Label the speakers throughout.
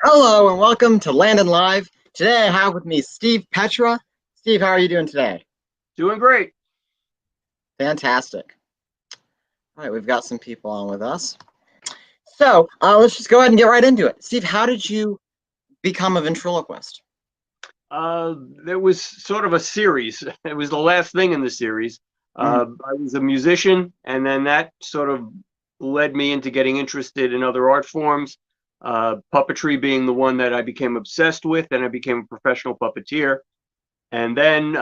Speaker 1: Hello and welcome to Landon Live. Today I have with me Steve Petra. Steve, how are you doing today?
Speaker 2: Doing great.
Speaker 1: Fantastic. All right, we've got some people on with us. So let's just go ahead and get right into it. Steve, how did you become a ventriloquist?
Speaker 2: There was sort of a series. It was the last thing in the series.
Speaker 1: Mm,
Speaker 2: I was a musician, and then that sort of led me into getting interested in other art forms. Puppetry being the one that I became obsessed with, and I became a professional puppeteer. And then,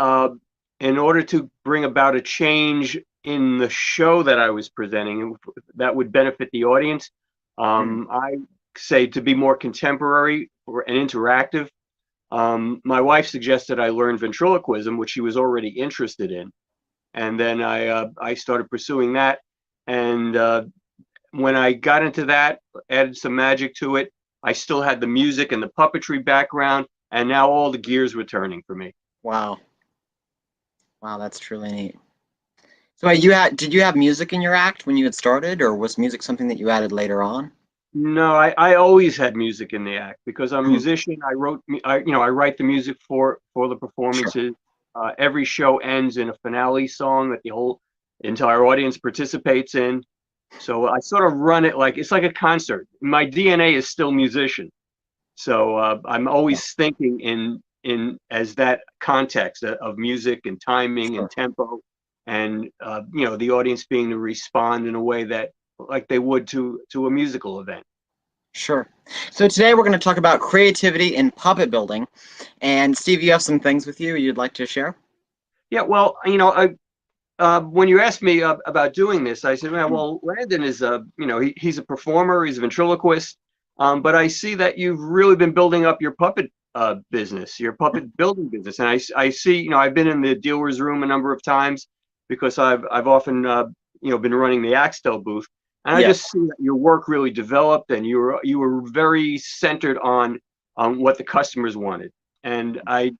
Speaker 2: in order to bring about a change in the show that I was presenting that would benefit the audience,
Speaker 1: mm.
Speaker 2: I say to be more contemporary and interactive. My wife suggested I learn ventriloquism, which she was already interested in, and then I started pursuing that. And when I got into that, added some magic to it. I still had the music and the puppetry background, and now all the gears were turning for me.
Speaker 1: Wow. Wow, that's truly neat. So did you have music in your act when you had started, or was music something that you added later on?
Speaker 2: No, I always had music in the act because I'm a
Speaker 1: Mm,
Speaker 2: musician. I write the music for the
Speaker 1: sure.
Speaker 2: performances. Every show ends in a finale song that the whole entire audience participates in. So I sort of run it like it's like a concert. My DNA is still musician, so I'm
Speaker 1: Yeah,
Speaker 2: always thinking in as that context of music and timing and
Speaker 1: sure.
Speaker 2: tempo, and the audience being to respond in a way that like they would to a musical event.
Speaker 1: Sure. So today we're going to talk about creativity in puppet building. And Steve, you have some things with you you'd like to share?
Speaker 2: Yeah, well, when you asked me about doing this, I said,
Speaker 1: Mm,
Speaker 2: well, Landon is he's a performer, he's a ventriloquist, but I see that you've really been building up your puppet business, your puppet building business, and I see, I've been in the dealer's room a number of times because I've often been running the Axtell booth, and I
Speaker 1: yes,
Speaker 2: just see that your work really developed, and you were very centered on what the customers wanted, and I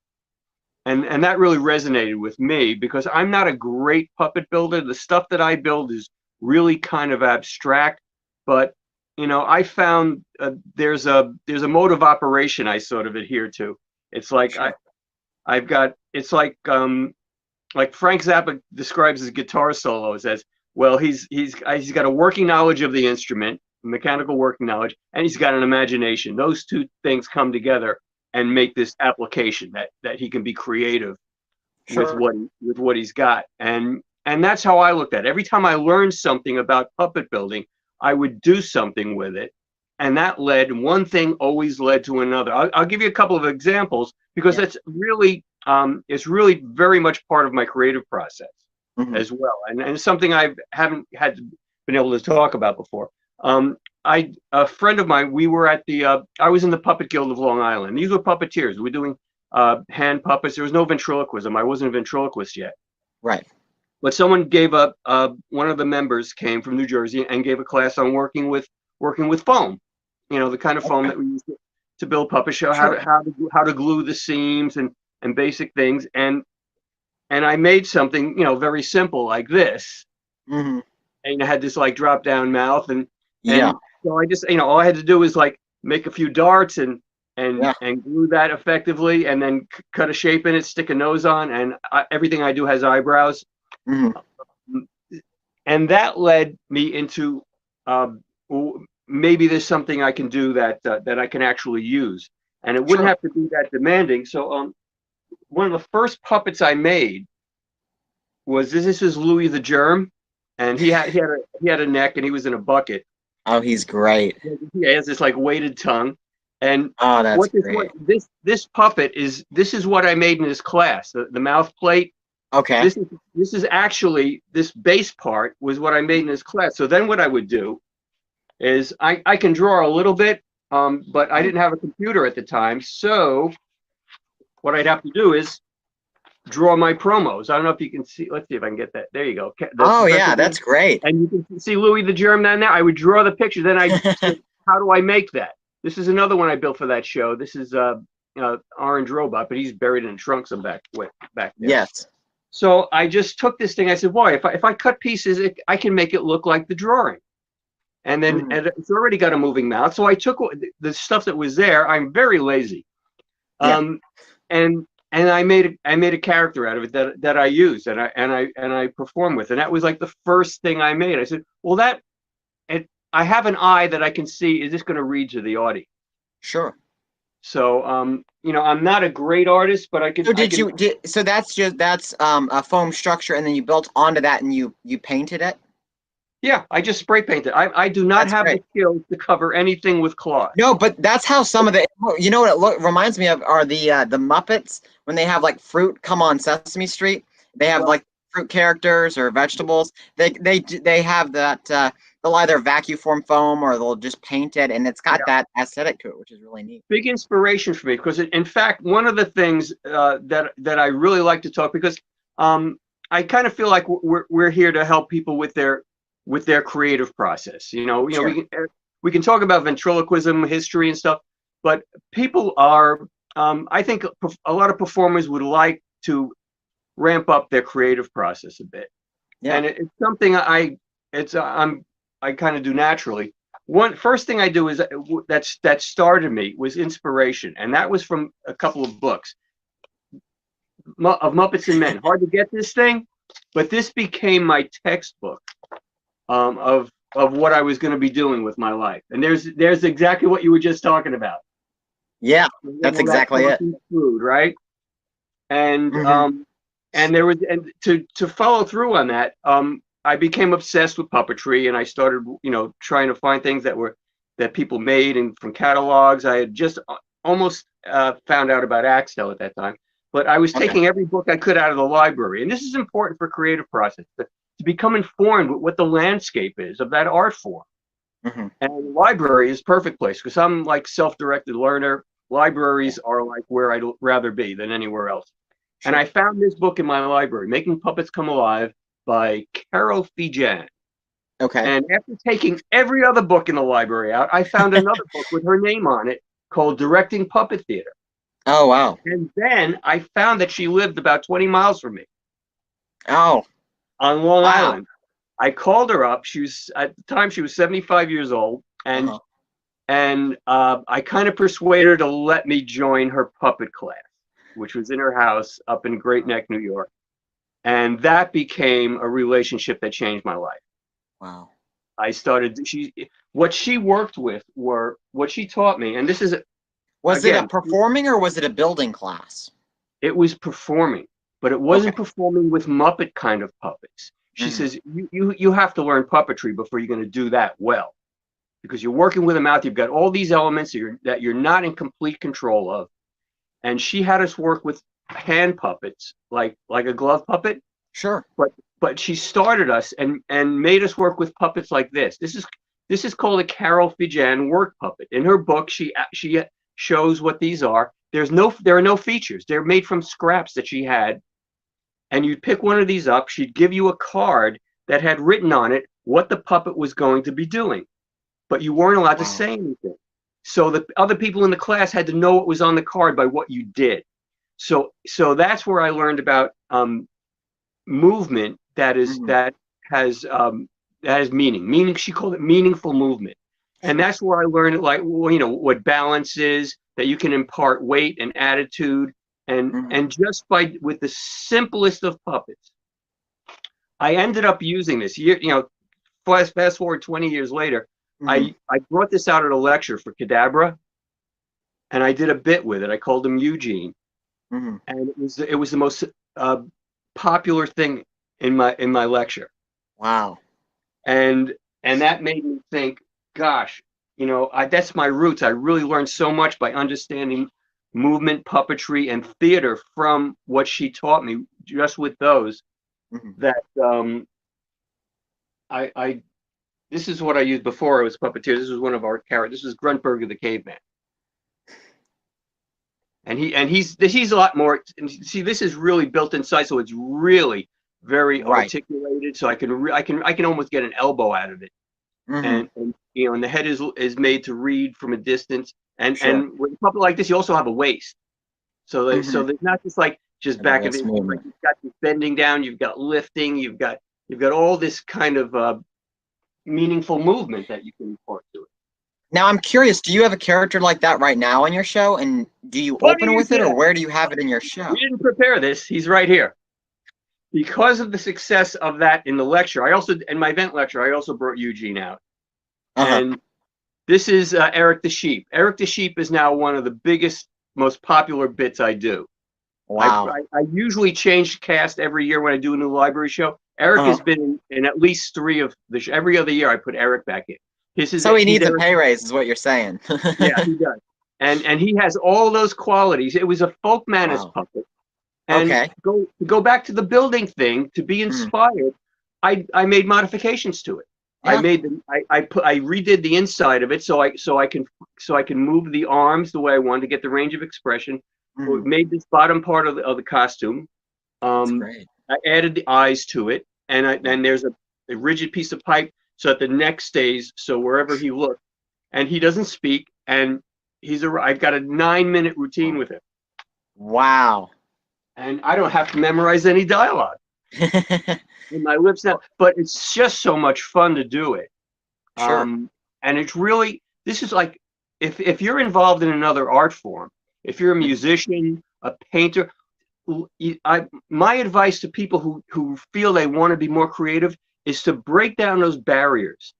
Speaker 2: and that really resonated with me because I'm not a great puppet builder. The stuff that I build is really kind of abstract, but I found there's a mode of operation I sort of adhere to. It's like
Speaker 1: sure.
Speaker 2: I've got it's like Frank Zappa describes his guitar solos as, well, he's got a working knowledge of the instrument, mechanical working knowledge, and he's got an imagination. Those two things come together and make this application that he can be creative with
Speaker 1: Sure.
Speaker 2: what he's got. And that's how I looked at it. Every time I learned something about puppet building, I would do something with it. And that led, one thing always led to another. I'll give you a couple of examples because
Speaker 1: Yeah.
Speaker 2: it's really very much part of my creative process
Speaker 1: Hmm.
Speaker 2: as well, and it's something I haven't been able to talk about before. A friend of mine, we were at the I was in the Puppet Guild of Long Island. These were puppeteers. We were doing hand puppets. There was no ventriloquism. I wasn't a ventriloquist yet,
Speaker 1: Right.
Speaker 2: but someone gave up. One of the members came from New Jersey and gave a class on working with foam. The kind of foam
Speaker 1: Okay.
Speaker 2: that we use to build puppet show,
Speaker 1: Sure.
Speaker 2: how to glue the seams and basic things. And I made something, very simple like this.
Speaker 1: Hmm.
Speaker 2: And I had this like drop down mouth,
Speaker 1: Yeah.
Speaker 2: and so I just, all I had to do was like make a few darts and
Speaker 1: Yeah.
Speaker 2: and glue that effectively, and then cut a shape in it, stick a nose on, and everything I do has eyebrows.
Speaker 1: Hmm.
Speaker 2: And that led me into um, maybe there's something I can do that I can actually use, and it wouldn't
Speaker 1: Sure.
Speaker 2: have to be that demanding. So one of the first puppets I made was this is Louis the Germ, and he had a neck and he was in a bucket.
Speaker 1: Oh, he's great.
Speaker 2: He has this like weighted tongue, and
Speaker 1: Oh, that's
Speaker 2: what
Speaker 1: great.
Speaker 2: this puppet is, this is what I made in this class. The mouth plate.
Speaker 1: Okay.
Speaker 2: This is actually, this base part was what I made in this class. So then what I would do is I can draw a little bit, but I
Speaker 1: Mhm.
Speaker 2: didn't have a computer at the time. So what I'd have to do is draw my promos. I don't know if you can see. Let's see if I can get that. There you go. The
Speaker 1: Oh,
Speaker 2: Professor,
Speaker 1: yeah, that's great.
Speaker 2: and you can see Louis the Germ down there. I would draw the picture. Then I said, how do I make that? This is another one I built for that show. This is Orange Robot, but he's buried in a trunk some back there.
Speaker 1: Yes.
Speaker 2: So I just took this thing. I said, boy, if I cut pieces, I can make it look like the drawing. and then
Speaker 1: Mhm.
Speaker 2: and it's already got a moving mouth. So I took the stuff that was there. I'm very lazy,
Speaker 1: Yeah.
Speaker 2: um, and I made a character out of it that I use and I perform with, and that was like the first thing I made. I said, well, I have an eye that I can see. Is this going to read to the audience?
Speaker 1: Sure.
Speaker 2: So, I'm not a great artist, but
Speaker 1: So
Speaker 2: I
Speaker 1: did
Speaker 2: can.
Speaker 1: you so that's a foam structure, and then you built onto that and you painted it?
Speaker 2: Yeah, I just spray paint it. I do not
Speaker 1: That's
Speaker 2: have the
Speaker 1: great.
Speaker 2: skills to cover anything with cloth.
Speaker 1: No, but that's how some of the you know what it reminds me of are the Muppets when they have like fruit come on Sesame Street. They have
Speaker 2: Well,
Speaker 1: like fruit characters or vegetables. They have that they'll either vacuum form foam or they'll just paint it, and it's got
Speaker 2: yeah,
Speaker 1: that aesthetic to it, which is really neat.
Speaker 2: big inspiration for me because, in fact, one of the things that I really like to talk because I kind of feel like we're here to help people with their creative process.
Speaker 1: Sure.
Speaker 2: We can talk about ventriloquism history and stuff, but people are I think a lot of performers would like to ramp up their creative process a bit,
Speaker 1: Yeah.
Speaker 2: and it's something I kind of do naturally. One first thing I do is that started me was inspiration, and that was from a couple of books of Muppets and Men. Hard to get this thing, but this became my textbook of what I was going to be doing with my life. And there's exactly what you were just talking about.
Speaker 1: Yeah. That's
Speaker 2: All that
Speaker 1: exactly it.
Speaker 2: talking food, right? And
Speaker 1: Hmm.
Speaker 2: there was and to follow through on that, I became obsessed with puppetry, and I started trying to find things that people made and from catalogs. I had just almost found out about Axtell at that time, but I was
Speaker 1: Okay.
Speaker 2: taking every book I could out of the library, and this is important for creative process to become informed with what the landscape is of that art form.
Speaker 1: Hmm.
Speaker 2: And the library is a perfect place because I'm like self-directed learner.
Speaker 1: Yeah.
Speaker 2: Libraries are like where I'd rather be than anywhere else. And I
Speaker 1: Sure.
Speaker 2: found this book in my library, Making Puppets Come Alive by Carol Fijan.
Speaker 1: Okay.
Speaker 2: And after taking every other book in the library out, I found another book with her name on it called Directing Puppet Theater.
Speaker 1: Oh wow.
Speaker 2: And then I found that she lived about 20 miles from me
Speaker 1: Oh
Speaker 2: on Long
Speaker 1: wow.
Speaker 2: Island. I called her up. She was at the time she was 75 years old,
Speaker 1: Uh-huh.
Speaker 2: and I kind of persuaded her to let me join her puppet class, which was in her house up in Great Neck, New York. And that became a relationship that changed my life.
Speaker 1: Wow.
Speaker 2: I started what she worked with were what she taught me, and this is
Speaker 1: Was it a
Speaker 2: again,
Speaker 1: performing or was it a building class?
Speaker 2: it was performing, but it
Speaker 1: Okay.
Speaker 2: wasn't performing with Muppet kind of puppets. She
Speaker 1: Hmm.
Speaker 2: says you have to learn puppetry before you're going to do that well, because you're working with a mouth. You've got all these elements that you're not in complete control of. And she had us work with hand puppets, like a glove puppet.
Speaker 1: Sure.
Speaker 2: But she started us and made us work with puppets like this. This is called a Carol Fijan work puppet. In her book, she shows what these are. There are no features. They're made from scraps that she had. And you'd pick one of these up. She'd give you a card that had written on it what the puppet was going to be doing, but you weren't allowed to
Speaker 1: Wow.
Speaker 2: say anything. So the other people in the class had to know what was on the card by what you did. So that's where I learned about movement
Speaker 1: Hmm.
Speaker 2: has that has meaning. Meaning, she called it meaningful movement, and
Speaker 1: Sure.
Speaker 2: that's where I learned like what balance is, that you can impart weight and attitude,
Speaker 1: Hmm.
Speaker 2: and just by with the simplest of puppets, I ended up using this. Fast forward 20 years later,
Speaker 1: Hmm.
Speaker 2: I brought this out at a lecture for Cadabra, and I did a bit with it. I called him Eugene,
Speaker 1: Hmm.
Speaker 2: and it was the most uh, popular thing in my lecture,
Speaker 1: Wow.
Speaker 2: and that made me think, gosh, that's my roots. I really learned so much by understanding movement, puppetry, and theater from what she taught me. Just with those,
Speaker 1: Hmm.
Speaker 2: that I this is what I used before I was puppeteer. This was one of our characters. This is Gruntberger the caveman. And he's a lot more. And see, this is really built inside, so it's really very
Speaker 1: Right.
Speaker 2: articulated. So I can almost get an elbow out of it.
Speaker 1: Hmm.
Speaker 2: And the head is made to read from a distance.
Speaker 1: Sure.
Speaker 2: And with a puppet like this, you also have a waist. So
Speaker 1: Hmm.
Speaker 2: there's not just like just
Speaker 1: And the
Speaker 2: back of
Speaker 1: waist
Speaker 2: it. Like
Speaker 1: movement.
Speaker 2: you've got this bending down, you've got lifting, you've got all this kind of meaningful movement that you can impart to it.
Speaker 1: Now I'm curious, do you have a character like that right now on your show? And do you
Speaker 2: Funny
Speaker 1: open
Speaker 2: you
Speaker 1: with it, or
Speaker 2: say
Speaker 1: where do you have it in your show?
Speaker 2: we didn't prepare this. He's right here. Because of the success of that in the lecture, in my event lecture, I also brought Eugene out.
Speaker 1: Uh-huh.
Speaker 2: And this is Eric the Sheep. Eric the Sheep is now one of the biggest, most popular bits I do.
Speaker 1: Wow.
Speaker 2: I usually change cast every year when I do a new library show. Eric has been in at least 3 of the every other year I put Eric back in.
Speaker 1: So he
Speaker 2: He's
Speaker 1: needs a
Speaker 2: Eric,
Speaker 1: pay raise, is what you're saying.
Speaker 2: yeah, he does. And he has all those qualities. It was a folk manners
Speaker 1: Wow.
Speaker 2: puppet. And
Speaker 1: Okay.
Speaker 2: go back to the building thing, to be inspired, I made modifications to it.
Speaker 1: Yeah.
Speaker 2: I redid the inside of it so I can move the arms the way I wanted to get the range of expression. Made this bottom part of the costume.
Speaker 1: That's great.
Speaker 2: I added the eyes to it, and there's a rigid piece of pipe so that the neck stays, so wherever he looks, and he doesn't speak, and I've got a 9-minute routine with him.
Speaker 1: Wow.
Speaker 2: And I don't have to memorize any dialogue in my lips now, but it's just so much fun to do it.
Speaker 1: Sure.
Speaker 2: And it's really, this is like, if you're involved in another art form, if you're a musician, a painter, my advice to people who feel they want to be more creative is to break down those barriers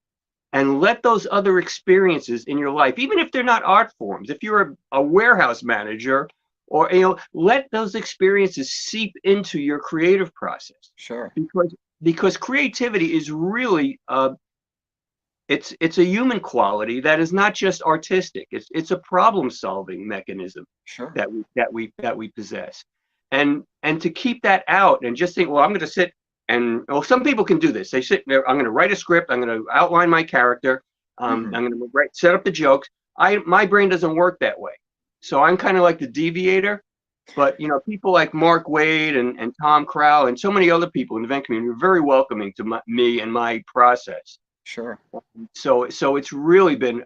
Speaker 2: and let those other experiences in your life, even if they're not art forms, if you're a warehouse manager, or let those experiences seep into your creative process.
Speaker 1: Sure.
Speaker 2: Because creativity is really it's a human quality that is not just artistic. It's a problem-solving mechanism.
Speaker 1: Sure.
Speaker 2: that we possess. And to keep that out and just think, well, I'm going to sit and some people can do this. They sit there. I'm going to write a script. I'm going to outline my character. I'm going to set up the jokes. My brain doesn't work that way. So I'm kind of like the deviator, but people like Mark Wade and Tom Crowell and so many other people in the event community are very welcoming to me and my process.
Speaker 1: Sure.
Speaker 2: So it's really been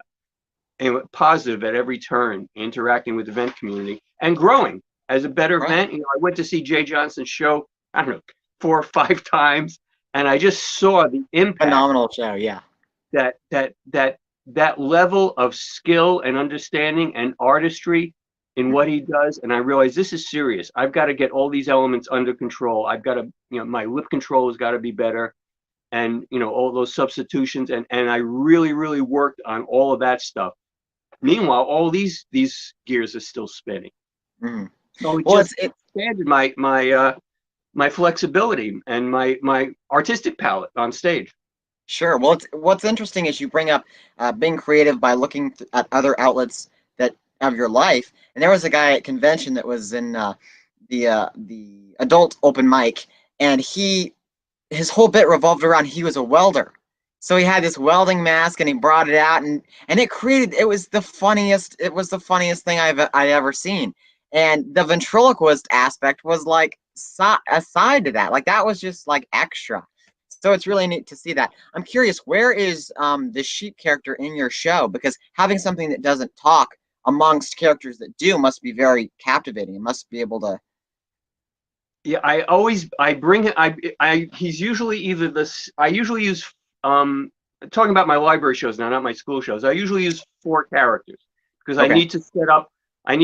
Speaker 2: positive at every turn, interacting with the event community and growing as a better event. I went to see Jay Johnson's show, I don't know, 4 or 5 times, and I just saw the impact.
Speaker 1: Phenomenal show, yeah.
Speaker 2: That level of skill and understanding and artistry in what he does, and I realized this is serious. I've got to get all these elements under control. I've got to, my lip control has got to be better, and all those substitutions, and I really worked on all of that stuff. Meanwhile, all these gears are still spinning. So it expanded my flexibility and my artistic palette on stage.
Speaker 1: Sure. Well, what's interesting is you bring up being creative by looking at other outlets that of your life. And there was a guy at convention that was in the adult open mic, and his whole bit revolved around he was a welder. So he had this welding mask, and he brought it out, and it was the funniest thing I'd ever seen. And the ventriloquist aspect was like a side to that. Like that was just like extra. So it's really neat to see that. I'm curious, where is the sheep character in your show? Because having something that doesn't talk amongst characters that do must be very captivating. It must be able to.
Speaker 2: Yeah, I bring it. He's usually either this. I usually use talking about my library shows now, not my school shows. I usually use 4 characters because I need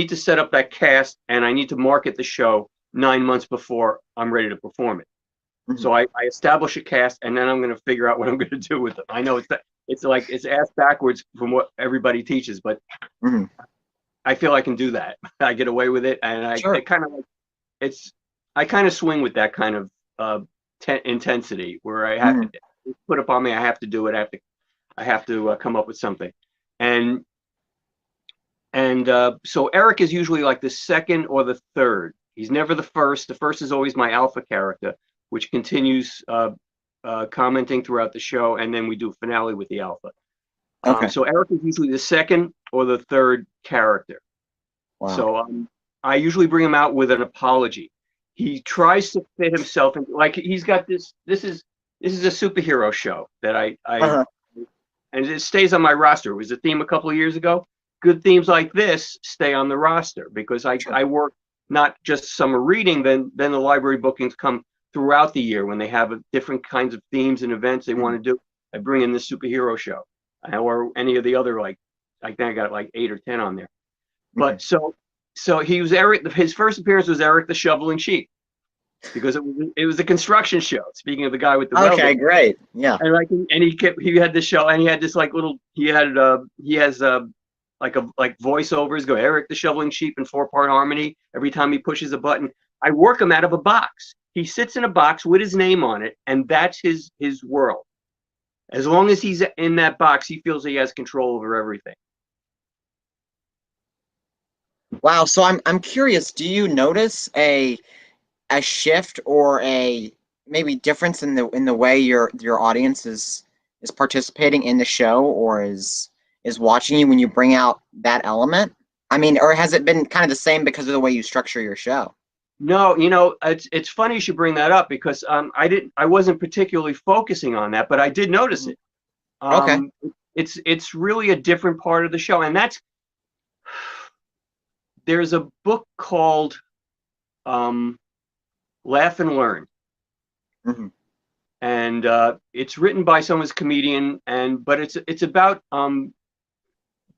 Speaker 2: to set up that cast, and I need to market the show 9 months before I'm ready to perform it. So I establish a cast, and then I'm going to figure out what I'm going to do with them. I know it's ass backwards from what everybody teaches, but I feel I can do that. I get away with it, and I kind of swing with that kind of intensity where I have to put upon me. I have to do it. I have to come up with something, and so Eric is usually like the second or the third. He's never the first. The first is always my alpha character, which continues commenting throughout the show, and then we do a finale with the alpha. So Eric is usually the second or the third character. Wow. So I usually bring him out with an apology. He tries to fit himself in, like he's got this is a superhero show that and it stays on my roster. It was a theme a couple of years ago. Good themes like this stay on the roster because I work not just summer reading, then the library bookings come throughout the year when they have different kinds of themes and events they want to do. I bring in this superhero show, or any of the other, like, I think I got like 8 or 10 on there. But so he was Eric. His first appearance was Eric the Shoveling Sheep, because it was a construction show. Speaking of the guy with the
Speaker 1: Okay,
Speaker 2: welding,
Speaker 1: great. Yeah.
Speaker 2: and like, and he had this show, and he had this like little, he has like voiceovers go, Eric the Shoveling Sheep in 4-part harmony every time he pushes a button. I work him out of a box. He sits in a box with his name on it, and that's his world. As long as he's in that box, he feels he has control over everything.
Speaker 1: Wow. So I'm curious. Do you notice a shift or a maybe difference in the way your audience is participating in the show or is watching you when you bring out that element? I mean, or has it been kind of the same because of the way you structure your show?
Speaker 2: No, it's funny you should bring that up, because I wasn't particularly focusing on that, but I did notice it.
Speaker 1: Okay.
Speaker 2: It's really a different part of the show, and there's a book called Laugh and Learn,
Speaker 1: Hmm.
Speaker 2: and it's written by someone's comedian, but it's about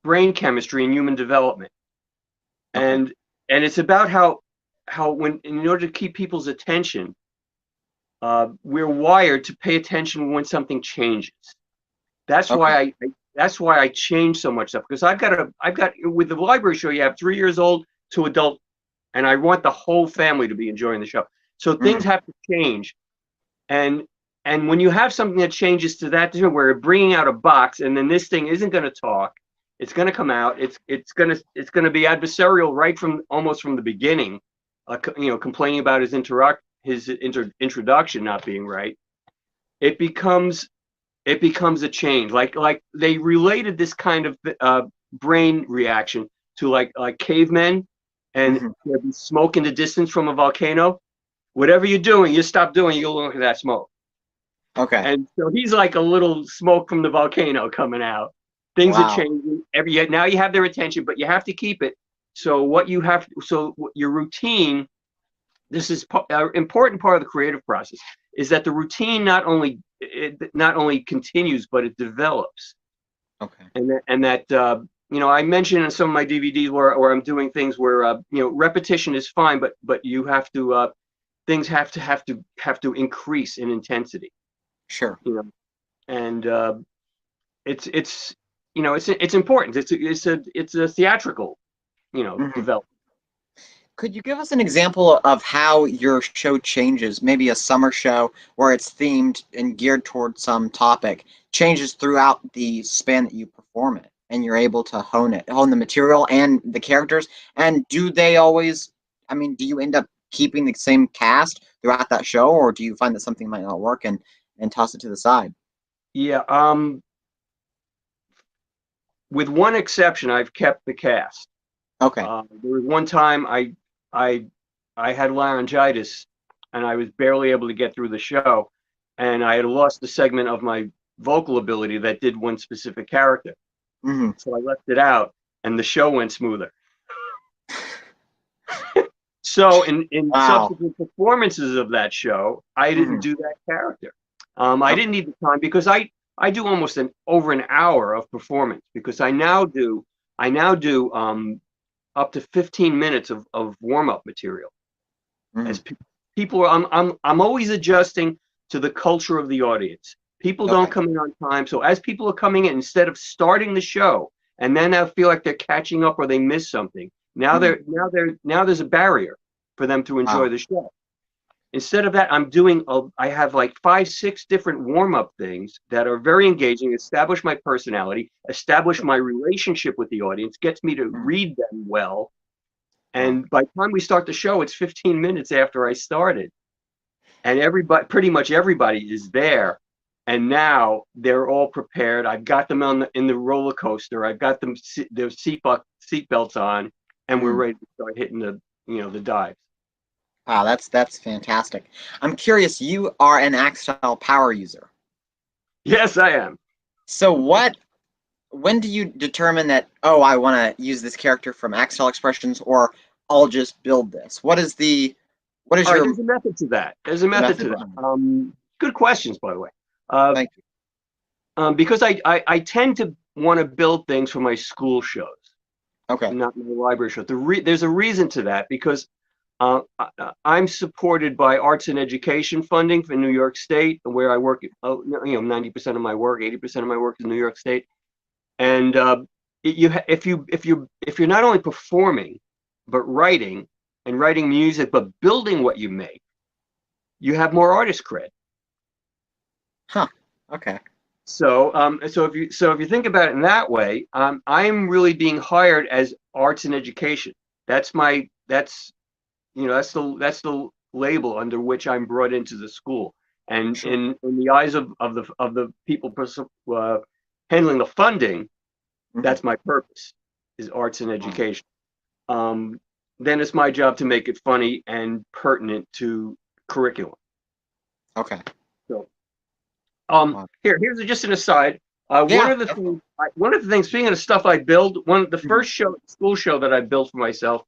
Speaker 2: brain chemistry and human development,
Speaker 1: Okay.
Speaker 2: and it's about how when, in order to keep people's attention, we're wired to pay attention when something changes. That's
Speaker 1: Okay.
Speaker 2: why I change so much stuff, because I've got with the library show, you have 3 years old to adult, and I want the whole family to be enjoying the show. So things
Speaker 1: Hmm.
Speaker 2: have to change, and when you have something that changes to that, where we're bringing out a box, and then this thing isn't going to talk, it's going to come out, it's going to be adversarial right from almost from the beginning, complaining about his introduction not being right. It becomes a change. Like they related this kind of brain reaction to like cavemen, and
Speaker 1: Hmm.
Speaker 2: there'd be smoke in the distance from a volcano. Whatever you're doing, you stop doing, you'll look at that smoke.
Speaker 1: Okay.
Speaker 2: And so he's like a little smoke from the volcano coming out. Things are
Speaker 1: Wow.
Speaker 2: changing. Now you have their attention, but you have to keep it. So your routine, this is an important part of the creative process, is that the routine not only continues, but it develops.
Speaker 1: Okay.
Speaker 2: And that I mentioned in some of my DVDs where I'm doing things where repetition is fine, but you have to things have to increase in intensity.
Speaker 1: Sure.
Speaker 2: And it's important. It's a theatrical
Speaker 1: Hmm.
Speaker 2: development.
Speaker 1: Could you give us an example of how your show changes? Maybe a summer show where it's themed and geared towards some topic changes throughout the span that you perform it, and you're able to hone the material and the characters. And do they always, I mean, do you end up keeping the same cast throughout that show, or do you find that something might not work and toss it to the side?
Speaker 2: Yeah. With one exception, I've kept the cast.
Speaker 1: Okay.
Speaker 2: There was one time I had laryngitis, and I was barely able to get through the show, and I had lost the segment of my vocal ability that did one specific character.
Speaker 1: Hmm.
Speaker 2: So I left it out, and the show went smoother. So in
Speaker 1: Wow.
Speaker 2: subsequent performances of that show, I didn't
Speaker 1: Hmm.
Speaker 2: do that character. I
Speaker 1: Okay.
Speaker 2: didn't need the time, because I do almost over an hour of performance, because I now do up to 15 minutes of warm-up material.
Speaker 1: Hmm.
Speaker 2: As people are, I'm always adjusting to the culture of the audience. People don't
Speaker 1: Okay.
Speaker 2: come in on time, so as people are coming in, instead of starting the show and then I feel like they're catching up or they miss something,
Speaker 1: Hmm.
Speaker 2: now there's a barrier for them to enjoy
Speaker 1: Wow.
Speaker 2: the show. Instead of that, I have like 5, 6 different warm-up things that are very engaging, establish my personality, establish my relationship with the audience, gets me to
Speaker 1: Mhm.
Speaker 2: read them well.
Speaker 1: Wow.
Speaker 2: And by the time we start the show, it's 15 minutes after I started. And pretty much everybody is there. And now they're all prepared. I've got them in the roller coaster. I've got them their seat belts on, and we're
Speaker 1: Mm.
Speaker 2: ready to start hitting the dives.
Speaker 1: Wow, that's fantastic. I'm curious, you are an Axtell power user.
Speaker 2: Yes, I am.
Speaker 1: So when do you determine that, oh, I want to use this character from Axtell Expressions, or I'll just build this? What is
Speaker 2: All right,
Speaker 1: your
Speaker 2: there's a method to that. There's a method to
Speaker 1: method
Speaker 2: that.
Speaker 1: behind it?
Speaker 2: Good questions, by the way. Uh,
Speaker 1: Thank you.
Speaker 2: because I tend to want to build things for my school shows,
Speaker 1: Okay.
Speaker 2: not my library shows. There's a reason to that, because I'm supported by arts and education funding for New York State, where I work. 90% of my work, 80% of my work is New York State. And if you're not only performing, but writing music, but building what you make, you have more artist cred.
Speaker 1: Huh. Okay.
Speaker 2: So if you think about it in that way, I'm really being hired as arts and education. That's the label under which I'm brought into the school. And
Speaker 1: Sure.
Speaker 2: in the eyes of the people handling the funding, that's my purpose, is arts and education. Then it's my job to make it funny and pertinent to curriculum.
Speaker 1: Okay.
Speaker 2: So,
Speaker 1: Wow.
Speaker 2: here's just an aside.
Speaker 1: Yeah.
Speaker 2: One of the things, speaking of stuff I build, the first school show that I built for myself,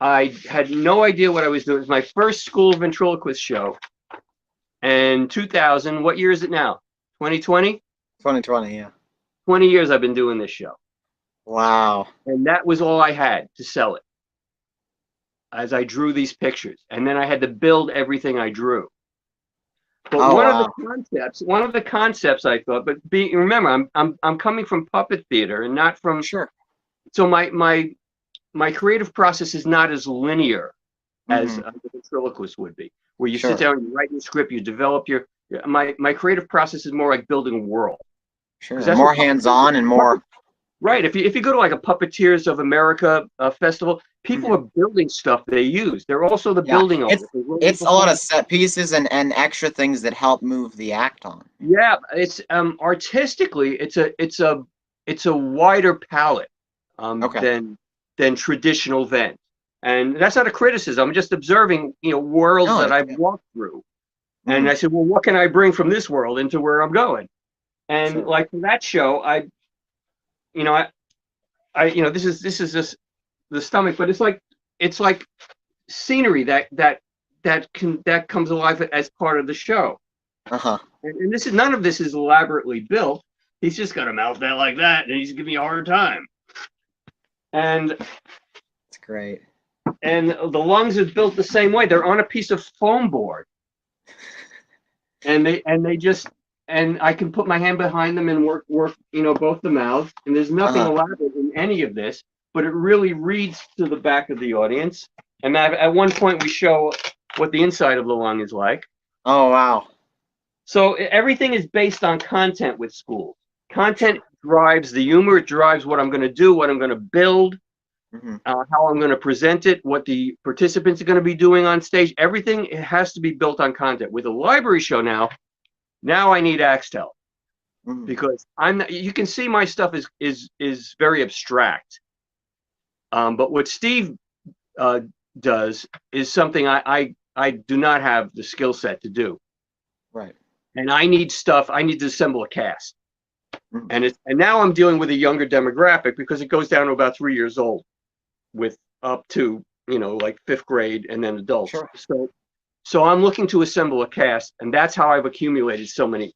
Speaker 2: I had no idea what I was doing. It was my first school ventriloquist show. And 2000, what year is it now? 2020?
Speaker 1: 2020, yeah.
Speaker 2: 20 years I've been doing this show.
Speaker 1: Wow.
Speaker 2: And that was all I had to sell it, as I drew these pictures. And then I had to build everything I drew. But one of the concepts I thought, but remember, I'm coming from puppet theater and not from.
Speaker 1: Sure.
Speaker 2: So my creative process is not as linear as the ventriloquist would be, where you sit down, you write your script, you develop my creative process is more like building a world.
Speaker 1: Sure. More hands-on and more.
Speaker 2: Right. If you go to like a Puppeteers of America festival, people are building stuff they use. They're also the building owners.
Speaker 1: It's a lot of set pieces and extra things that help move the act on.
Speaker 2: Yeah, it's artistically, it's a wider palette than traditional Vent. And that's not a criticism. I'm just observing, worlds that I've walked through. And I said, well, what can I bring from this world into where I'm going? And like for that show, this is just the stomach, but it's like scenery that comes alive as part of the show. And none of this is elaborately built. He's just got a mouth that like that, and he's giving me a hard time. And
Speaker 1: it's great.
Speaker 2: And the lungs are built the same way. They're on a piece of foam board, and I can put my hand behind them and work both the mouths. And there's nothing elaborate in any of this, but it really reads to the back of the audience. And at one point we show what the inside of the lung is like.
Speaker 1: Oh wow!
Speaker 2: So everything is based on content with schools. Content drives the humor. It drives what I'm going to do, what I'm going to build. How I'm going to present it, what the participants are going to be doing on stage. Everything has to be built on content. With a library show now I need Axtell, because you can see my stuff is very abstract. But what Steve does is something I do not have the skill set to do.
Speaker 1: Right.
Speaker 2: And I need to assemble a cast. And now I'm dealing with a younger demographic, because it goes down to about 3 years old, with up to like 5th grade and then adults.
Speaker 1: Sure.
Speaker 2: So I'm looking to assemble a cast, and that's how I've accumulated so many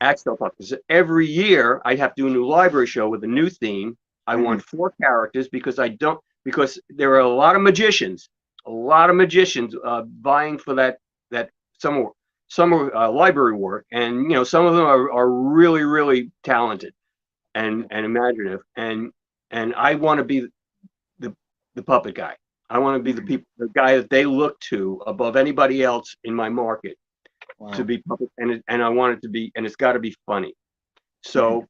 Speaker 2: Axtell puppets. Every year I have to do a new library show with a new theme. I want 4 characters, because there are a lot of magicians vying for that summer library work, and some of them are really, really talented and imaginative, and I want to be the puppet guy. I want to be the guy that they look to above anybody else in my market to be puppet, and I want it to be, and it's got to be funny. So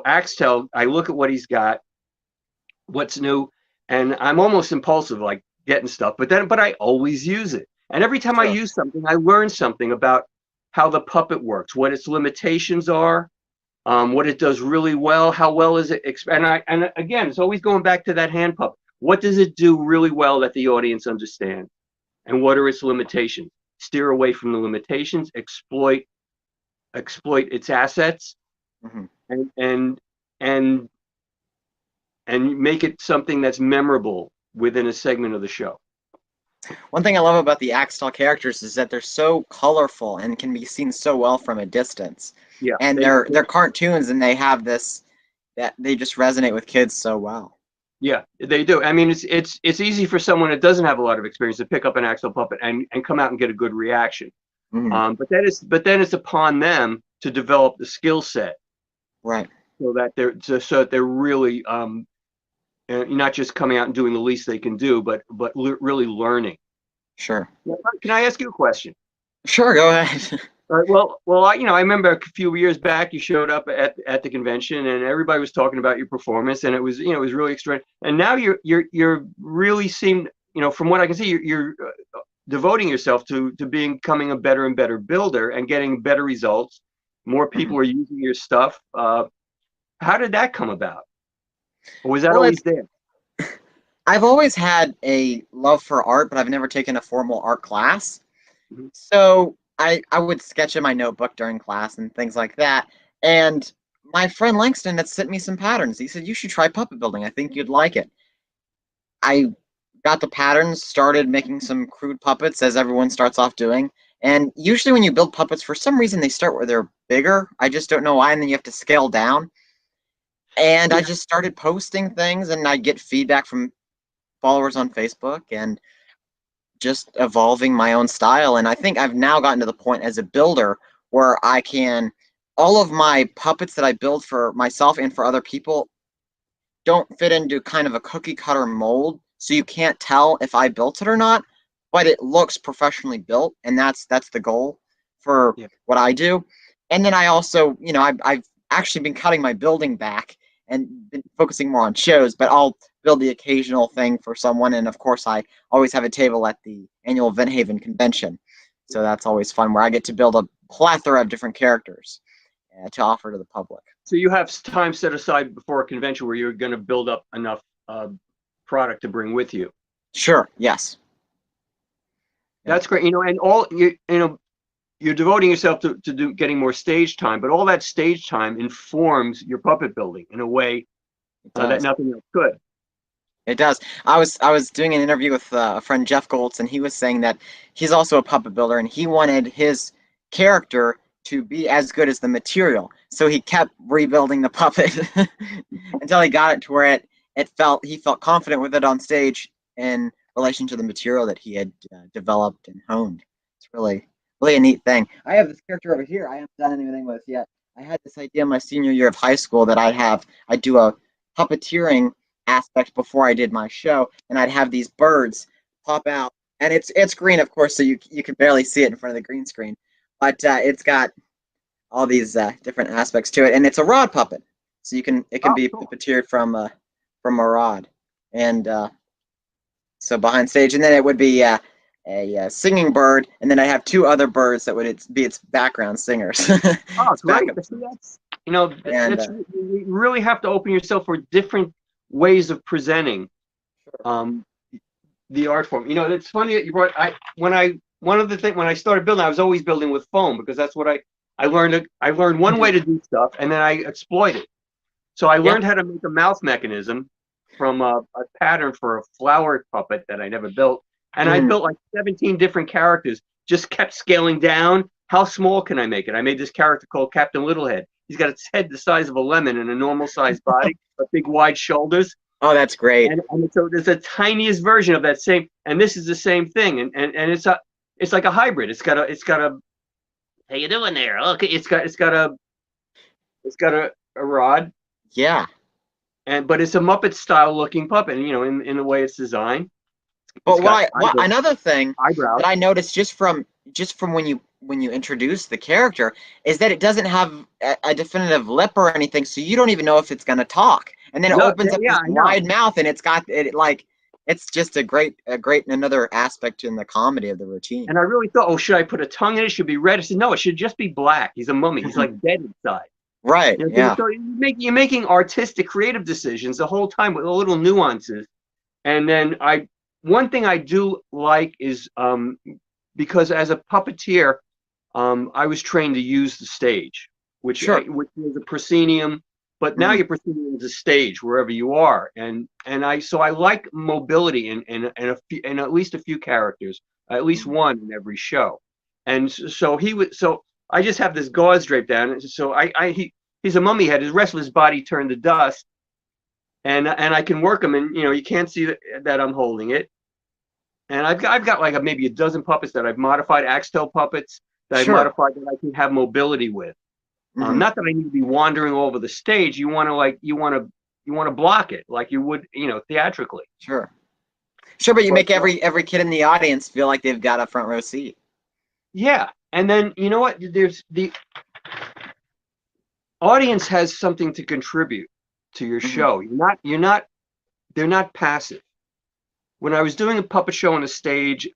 Speaker 2: Axtell, I look at what he's got, what's new, and I'm almost impulsive, like getting stuff, but I always use it. And every time I use something, I learn something about how the puppet works, what its limitations are, what it does really well, how well is it, and again, it's always going back to that hand puppet. What does it do really well that the audience understands? And what are its limitations? Steer away from the limitations, exploit its assets, and make it something that's memorable within a segment of the show.
Speaker 1: One thing I love about the Axtell characters is that they're so colorful and can be seen so well from a distance.
Speaker 2: Yeah,
Speaker 1: And they're cartoons, and they have this that they just resonate with kids so well.
Speaker 2: yeah, they do. I mean, it's easy for someone that doesn't have a lot of experience to pick up an Axel puppet and come out and get a good reaction.
Speaker 1: Mhm.
Speaker 2: But then it's upon them to develop the skill set
Speaker 1: Right.
Speaker 2: so that they're really not just coming out and doing the least they can do, but really learning.
Speaker 1: Sure.
Speaker 2: Can I ask you a question?
Speaker 1: Sure, go ahead.
Speaker 2: All right. I remember a few years back you showed up at the convention and everybody was talking about your performance and it was really extraordinary. And now you're really seem, from what I can see, you're devoting yourself to becoming a better and better builder and getting better results. More people
Speaker 1: Mhm.
Speaker 2: are using your stuff. How did that come about? Or was that
Speaker 1: Well, it's
Speaker 2: always there?
Speaker 1: I've always had a love for art, but I've never taken a formal art class.
Speaker 2: Mhm.
Speaker 1: So I would sketch in my notebook during class and things like that. And my friend Langston had sent me some patterns. He said, "You should try puppet building. I think you'd like it." I got the patterns, started making some crude puppets as everyone starts off doing. And usually when you build puppets, for some reason they start where they're bigger. I just don't know why, and then you have to scale down. And I
Speaker 2: Yeah.
Speaker 1: just started posting things, and I get feedback from followers on Facebook, and just evolving my own style. And I think I've now gotten to the point as a builder where I can, all of my puppets that I build for myself and for other people don't fit into kind of a cookie cutter mold. So you can't tell if I built it or not, but it looks professionally built. And that's the goal for
Speaker 2: Yeah.
Speaker 1: what I do. And then I also, I've actually been cutting my building back and been focusing more on shows, but I'll build the occasional thing for someone. And of course, I always have a table at the annual Vent Haven convention. So that's always fun where I get to build a plethora of different characters to offer to the public.
Speaker 2: So you have time set aside before a convention where you're going to build up enough product to bring with you.
Speaker 1: Sure, yes. Yeah.
Speaker 2: That's great. And you're devoting yourself to getting more stage time, but all that stage time informs your puppet building in a way
Speaker 1: It
Speaker 2: that
Speaker 1: does.
Speaker 2: nothing else could.
Speaker 1: It does. I was doing an interview with a friend Jeff Goltz, and he was saying that he's also a puppet builder, and he wanted his character to be as good as the material. So he kept rebuilding the puppet until he got it to where he felt confident with it on stage in relation to the material that he had developed and honed. It's really a neat thing. I have this character over here. I haven't done anything with yet. I had this idea my senior year of high school that I'd do a puppeteering aspect before I did my show, and I'd have these birds pop out, and it's green, of course, so you can barely see it in front of the green screen, but it's got all these different aspects to it, and it's a rod puppet, so it can
Speaker 2: Oh,
Speaker 1: be
Speaker 2: cool.
Speaker 1: puppeteered from a rod, and so behind stage, and then it would be a singing bird, and then I have two other birds that would be its background singers,
Speaker 2: Oh,
Speaker 1: its
Speaker 2: great.
Speaker 1: backup
Speaker 2: See,
Speaker 1: singers. And
Speaker 2: that's you really have to open yourself for different ways of presenting um, the art form. It's funny that you brought. One of the things when I started building, I was always building with foam because that's what I learned. I learned one way to do stuff, and then I exploited. So I
Speaker 1: yeah.
Speaker 2: learned how to make a mouth mechanism from a pattern for a flower puppet that I never built. And I
Speaker 1: Mm.
Speaker 2: built like 17 different characters, just kept scaling down. How small can I make it? I made this character called Captain Littlehead. He's got its head the size of a lemon and a normal sized body, but big wide shoulders.
Speaker 1: Oh, that's great.
Speaker 2: And so there's a tiniest version of that same, and this is the same thing. And it's like a hybrid. It's got a how you doing there? Okay, it's got a rod,
Speaker 1: Yeah.
Speaker 2: but it's a Muppet style looking puppet, in the way it's designed. It's
Speaker 1: But
Speaker 2: got
Speaker 1: what another thing
Speaker 2: eyebrows.
Speaker 1: that I noticed just from when you introduce the character is that it doesn't have a definitive lip or anything, so you don't even know if it's gonna talk. And then it
Speaker 2: No,
Speaker 1: opens up
Speaker 2: yeah,
Speaker 1: this
Speaker 2: I know.
Speaker 1: wide mouth, and it's just a great another aspect in the comedy of the routine.
Speaker 2: And I really thought, oh, should I put a tongue in it? Should it be red? I said, no, it should just be black. He's a mummy. He's like dead inside.
Speaker 1: Right. Yeah.
Speaker 2: So you're making artistic, creative decisions the whole time with little nuances. And then one thing I do like is because as a puppeteer, I was trained to use the stage, which
Speaker 1: Sure.
Speaker 2: which is a proscenium but now
Speaker 1: Mhm.
Speaker 2: you're proceeding to stage wherever you are, so I like mobility in at least a few characters, at least
Speaker 1: Mhm.
Speaker 2: one in every show, and so I just have this gauze draped down, and so he's a mummy head. His rest of his body turned to dust, and I can work him, and you can't see that I'm holding it, and I've got like maybe a dozen puppets that I've modified, Axtell puppets that I've
Speaker 1: Sure.
Speaker 2: modified that I can have mobility with.
Speaker 1: Hmm.
Speaker 2: Not that I need to be wandering all over the stage. You want to block it like you would, theatrically.
Speaker 1: Sure. Sure, but you
Speaker 2: But
Speaker 1: make every kid in the audience feel like they've got a front row seat.
Speaker 2: yeah, and then you know what? There's the audience has something to contribute to your
Speaker 1: Hmm.
Speaker 2: show. They're not passive. When I was doing a puppet show on a stage,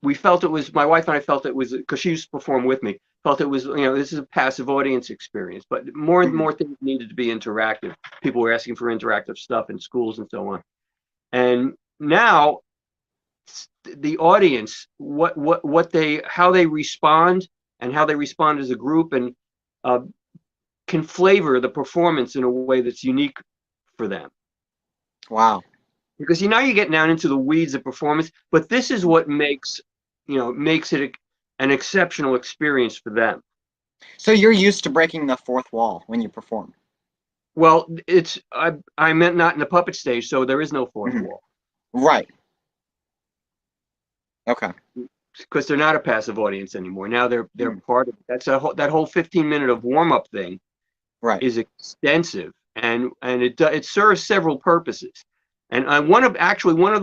Speaker 2: we felt it was my wife and I felt it was because she used to perform with me. Felt it was this is a passive audience experience, but more and
Speaker 1: Hmm.
Speaker 2: more things needed to be interactive. People were asking for interactive stuff in schools and so on. And now the audience, what they how they respond and how they respond as a group and uh, can flavor the performance in a way that's unique for them.
Speaker 1: Wow.
Speaker 2: Because you get down into the weeds of performance, but this is what makes it an exceptional experience for them.
Speaker 1: So you're used to breaking the fourth wall when you perform.
Speaker 2: Well, I meant not in the puppet stage, so there is no fourth
Speaker 1: Hmm.
Speaker 2: wall
Speaker 1: Right. Okay.
Speaker 2: because they're not a passive audience anymore. Now they're
Speaker 1: Mhm.
Speaker 2: part of it. That whole 15-minute of warm up thing
Speaker 1: Right.
Speaker 2: is extensive, and it serves several purposes. And one of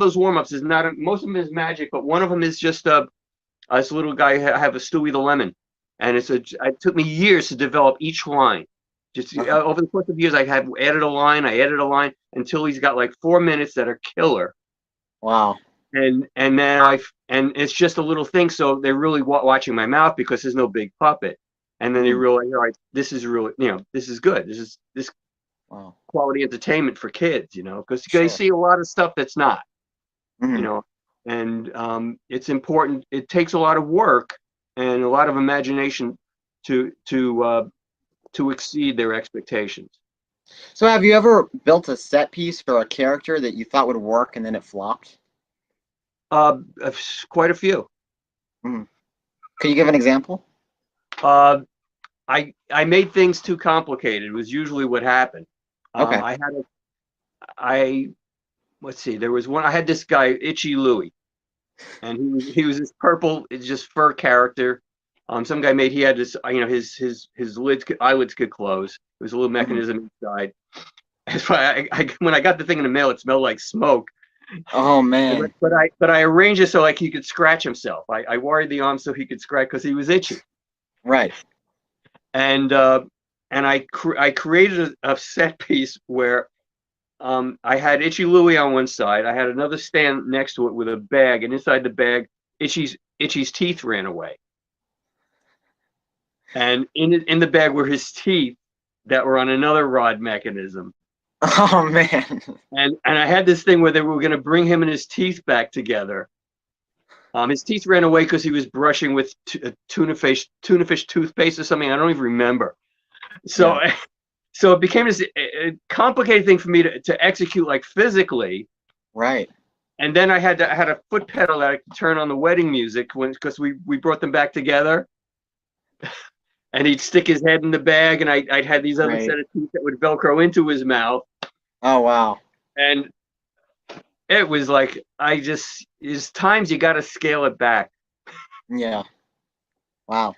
Speaker 2: those warm ups is not most of them is magic, but one of them is just this little guy. I have a Stewie the Lemon, and it took me years to develop each line. Just
Speaker 1: Uh-huh.
Speaker 2: over the course of years, I added a line, until he's got like 4 minutes that are killer,
Speaker 1: Wow.
Speaker 2: and then and it's just a little thing, so they're really watching my mouth because there's no big puppet, and then they
Speaker 1: Hmm.
Speaker 2: realize, all right, this is really, this is good. This
Speaker 1: Wow.
Speaker 2: quality entertainment for kids, because they
Speaker 1: Sure.
Speaker 2: see a lot of stuff that's not, you
Speaker 1: Hmm.
Speaker 2: know, and it's important. It takes a lot of work and a lot of imagination to exceed their expectations.
Speaker 1: So have you ever built a set piece for a character that you thought would work and then it flopped?
Speaker 2: Uh, Quite a few.
Speaker 1: Hmm. Could you give an example?
Speaker 2: Uh, I made things too complicated. Was usually what happened.
Speaker 1: Okay.
Speaker 2: I had a I let's see. There was one. I had this guy Itchy Louie, and he was this purple, it's just fur character. Some guy made he had this, his eyelids could close. There was a little
Speaker 1: Hmm.
Speaker 2: mechanism inside. That's why when I got the thing in the mail, it smelled like smoke.
Speaker 1: Oh
Speaker 2: But
Speaker 1: man.
Speaker 2: I arranged it so like he could scratch himself. I wired the arm so he could scratch because he was itchy.
Speaker 1: Right.
Speaker 2: And I created a set piece where I had Itchy Louie on one side. I had another stand next to it with a bag, and inside the bag, Itchy's teeth ran away. And in the bag were his teeth that were on another rod mechanism.
Speaker 1: Oh man.
Speaker 2: And I had this thing where they were going to bring him and his teeth back together. His teeth ran away because he was brushing with tuna fish toothpaste or something. I don't even remember.
Speaker 1: Yeah.
Speaker 2: So so it became this a complicated thing for me to execute like physically.
Speaker 1: Right.
Speaker 2: And then I had a foot pedal that I could turn on the wedding music because we brought them back together. And he'd stick his head in the bag, and I'd had these other
Speaker 1: Right.
Speaker 2: set of teeth that would Velcro into his mouth,
Speaker 1: Oh wow.
Speaker 2: and it was like there's times you got to scale it back,
Speaker 1: Yeah. Wow.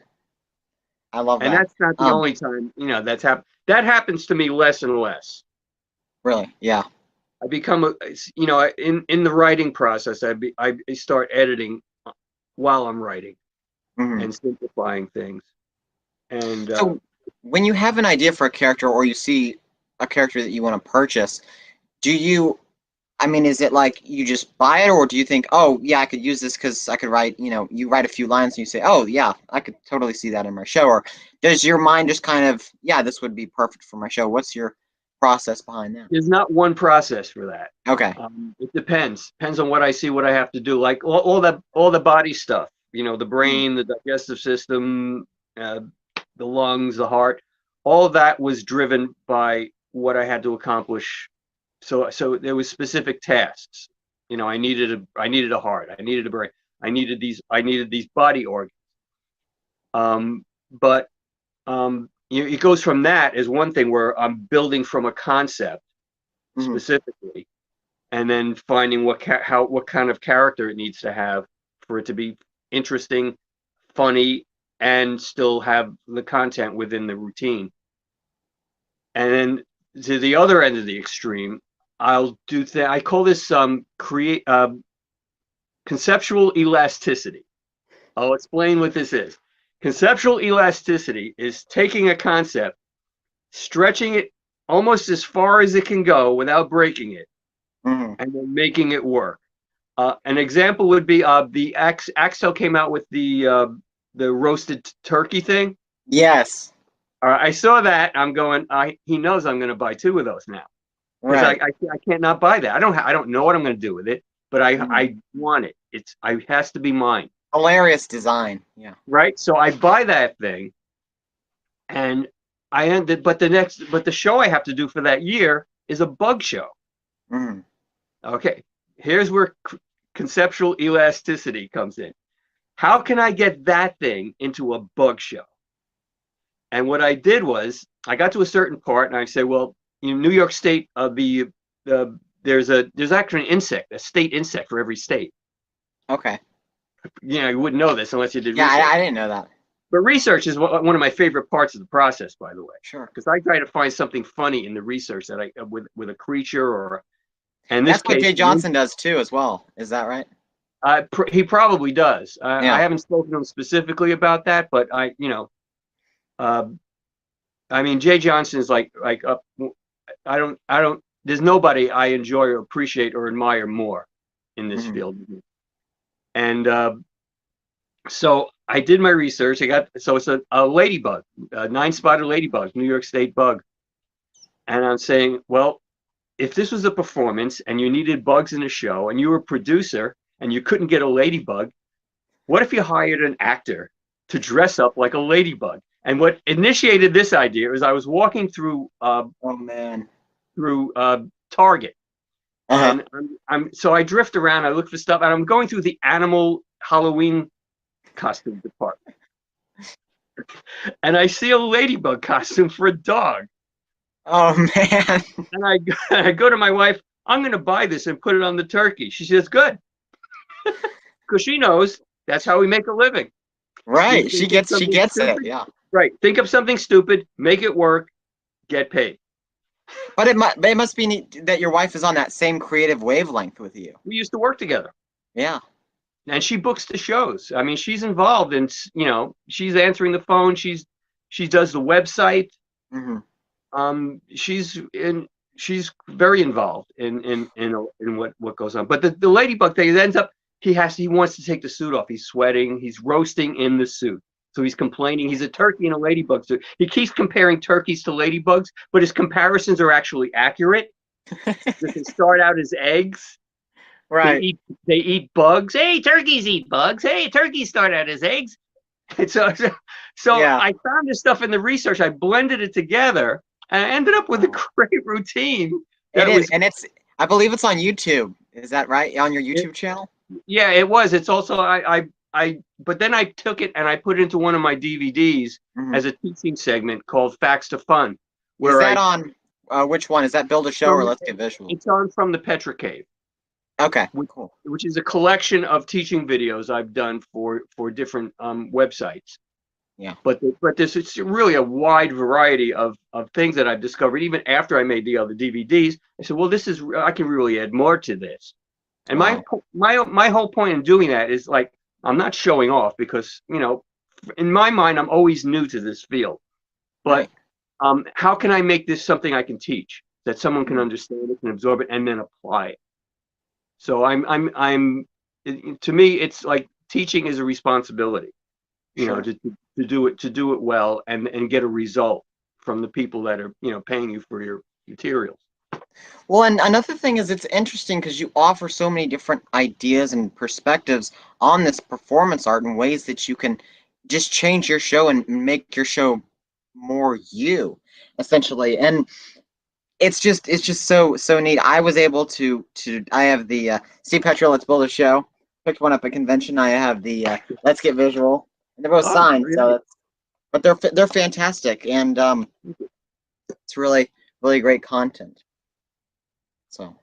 Speaker 1: I love
Speaker 2: and
Speaker 1: that.
Speaker 2: that's not the only time that's happened. That happens to me less and less.
Speaker 1: Really. Yeah.
Speaker 2: I become in the writing process. I start editing while I'm writing
Speaker 1: Hmm.
Speaker 2: and simplifying things, and
Speaker 1: So when you have an idea for a character or you see a character that you want to purchase, do you, I mean, is it like you just buy it or do you think, oh, yeah, I could use this because I could write, you write a few lines and you say, oh, yeah, I could totally see that in my show? Or does your mind just kind of, yeah, this would be perfect for my show? What's your process behind that?
Speaker 2: there's not one process for that.
Speaker 1: Okay.
Speaker 2: It depends on what I see, what I have to do, like all the body stuff, the
Speaker 1: Mhm.
Speaker 2: brain, the digestive system, the lungs, the heart, all of that was driven by what I had to accomplish. So there was specific tasks. You know, I needed a heart, I needed a brain, I needed these body organs. But it goes from that as one thing where I'm building from a concept
Speaker 1: Mm-hmm.
Speaker 2: specifically, and then finding what kind of character it needs to have for it to be interesting, funny, and still have the content within the routine. And then to the other end of the extreme, I'll do I call this create conceptual elasticity. I'll explain what this is. Conceptual elasticity is taking a concept, stretching it almost as far as it can go without breaking it,
Speaker 1: Mm-hmm.
Speaker 2: and then making it work. An example would be the Axtell came out with the roasted turkey thing.
Speaker 1: Yes.
Speaker 2: I saw that. I'm going. He knows I'm going to buy 2 of those now, because
Speaker 1: Right.
Speaker 2: I can't not buy that. I don't know what I'm going to do with it, but
Speaker 1: Mm-hmm.
Speaker 2: I want it. It has to be mine.
Speaker 1: Hilarious design. Yeah.
Speaker 2: Right. So I buy that thing, and I ended. But the show I have to do for that year is a bug show.
Speaker 1: Mm-hmm.
Speaker 2: Okay. Here's where conceptual elasticity comes in. How can I get that thing into a bug show? And what I did was I got to a certain part, and I said, well, in New York State, there's actually an insect, a state insect for every state.
Speaker 1: Okay.
Speaker 2: You know, you wouldn't know this unless you did
Speaker 1: Yeah,
Speaker 2: research.
Speaker 1: I didn't know that.
Speaker 2: But research is one of my favorite parts of the process, by the way,
Speaker 1: Sure.
Speaker 2: because I try to find something funny in the research that with a creature or, in this
Speaker 1: That's what
Speaker 2: case,
Speaker 1: Jay Johnson does too, as well. Is that right?
Speaker 2: he probably does.
Speaker 1: Yeah.
Speaker 2: I haven't spoken to him specifically about that, but uh, I mean, Jay Johnson is like I don't. There's nobody I enjoy or appreciate or admire more in this
Speaker 1: Mm-hmm.
Speaker 2: field. And so I did my research. It's a ladybug, a 9-spotted ladybug, New York State bug. And I'm saying, well, if this was a performance and you needed bugs in a show and you were a producer and you couldn't get a ladybug, what if you hired an actor to dress up like a ladybug? And what initiated this idea is I was walking through
Speaker 1: Oh man.
Speaker 2: Target,
Speaker 1: Uh-huh.
Speaker 2: and so I drift around. I look for stuff, and I'm going through the animal Halloween costume department, and I see a ladybug costume for a dog.
Speaker 1: Oh man.
Speaker 2: And I go to my wife. I'm going to buy this and put it on the turkey. She says, "Good," because she knows that's how we make a living.
Speaker 1: Right. She gets it. Yeah.
Speaker 2: Right. Think of something stupid, make it work, get paid.
Speaker 1: But it must be neat that your wife is on that same creative wavelength with you.
Speaker 2: We used to work together.
Speaker 1: Yeah.
Speaker 2: And she books the shows. I mean, she's involved in, she's answering the phone. She does the website.
Speaker 1: Mm-hmm.
Speaker 2: She's very involved in what goes on. But the ladybug thing, it ends up, he wants to take the suit off. He's sweating. He's roasting in the suit. So he's complaining. He's a turkey in a ladybug suit. He keeps comparing turkeys to ladybugs, but his comparisons are actually accurate. They start out as eggs.
Speaker 1: Right.
Speaker 2: They eat bugs. Hey, turkeys eat bugs. Hey, turkeys start out as eggs. And so yeah. I found this stuff in the research. I blended it together, and I ended up with a great routine.
Speaker 1: And I believe it's on YouTube. Is that right? On your YouTube channel?
Speaker 2: Yeah, it was. It's also but then I took it and I put it into one of my DVDs as a teaching segment called Facts to Fun.
Speaker 1: Is that on which one? Is that Build a Show or Let's Get Visual?
Speaker 2: It's on From the Petra Cave.
Speaker 1: Okay, cool.
Speaker 2: Which is a collection of teaching videos I've done for different websites.
Speaker 1: Yeah.
Speaker 2: But it's really a wide variety of things that I've discovered even after I made the other DVDs. I said, well, I can really add more to this. And my whole point in doing that is like, I'm not showing off because, in my mind, I'm always new to this field. But how can I make this something I can teach, that someone can understand it, can absorb it, and then apply it? So to me, it's like teaching is a responsibility, to do it well and get a result from the people that are, paying you for your materials.
Speaker 1: Well, and another thing is it's interesting because you offer so many different ideas and perspectives on this performance art in ways that you can just change your show and make your show more you, essentially. And it's just so neat. I was able to I have the Steve Petra Let's Build a Show. Picked one up at convention. I have the Let's Get Visual, and they're both
Speaker 2: Oh,
Speaker 1: signed.
Speaker 2: very
Speaker 1: So
Speaker 2: nice.
Speaker 1: that's, but they're fantastic, and it's really great content. So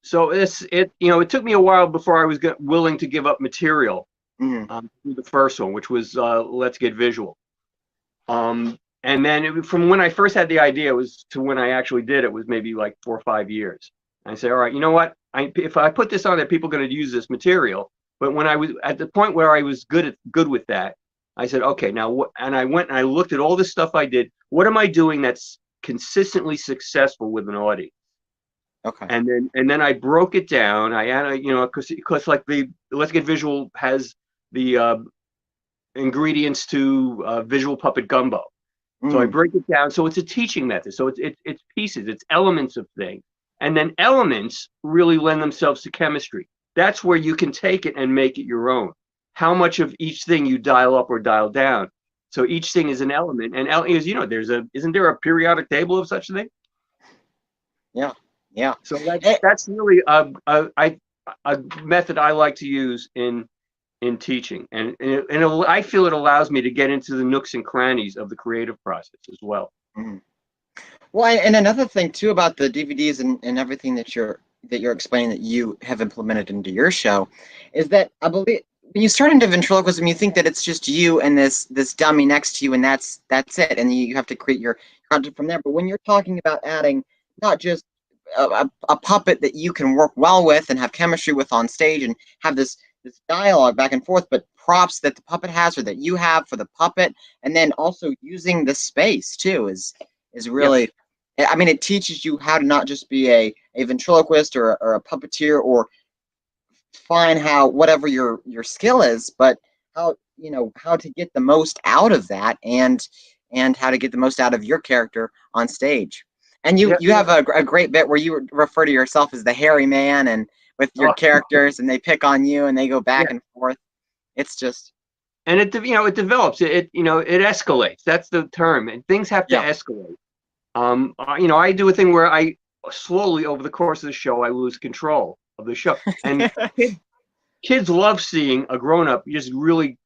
Speaker 2: So it took me a while before I was willing to give up material
Speaker 1: mhm.
Speaker 2: through the first one, which was Let's Get Visual. And then from when I first had the idea was to when I actually did it was maybe like 4 or 5 years. And I say, all right, you know what? If I put this on there, people are going to use this material. But when I was at the point where I was good with that, I said, okay, now what? And I went and I looked at all the stuff I did. What am I doing that's consistently successful with an audience?
Speaker 1: Okay.
Speaker 2: And then I broke it down. Because like the Let's Get Visual has the ingredients to visual puppet gumbo. So I
Speaker 1: Mm.
Speaker 2: break it down. So it's a teaching method. So it's pieces, it's elements of things. And then elements really lend themselves to chemistry. That's where you can take it and make it your own. How much of each thing you dial up or dial down. So each thing is an element. And isn't there a periodic table of such a thing?
Speaker 1: Yeah. Yeah.
Speaker 2: So
Speaker 1: Eh,
Speaker 2: that's really a method I like to use in teaching, I feel it allows me to get into the nooks and crannies of the creative process as well.
Speaker 1: mhm. Well, and another thing too about the DVDs and everything that you're explaining that you have implemented into your show is that I believe when you start into ventriloquism, you think that it's just you and this dummy next to you, and that's it, and you have to create your content from there. But when you're talking about adding not just a puppet that you can work well with and have chemistry with on stage and have this dialogue back and forth, but props that the puppet has or that you have for the puppet, and then also using the space too is
Speaker 2: Yeah,
Speaker 1: really, I mean, it teaches you how to not just be a ventriloquist or a puppeteer or find how whatever your skill is, but how how to get the most out of that and how to get the most out of your character on stage. And you
Speaker 2: yeah,
Speaker 1: you have a great bit where you refer to yourself as the hairy man and with your
Speaker 2: oh,
Speaker 1: characters and they pick on you and they go back
Speaker 2: yeah.
Speaker 1: and forth. It's just
Speaker 2: And it develops. It escalates. That's the term. And things have to
Speaker 1: yeah.
Speaker 2: escalate. I do a thing where I slowly over the course of the show I lose control of the show, and kids, kids love seeing a grown up just really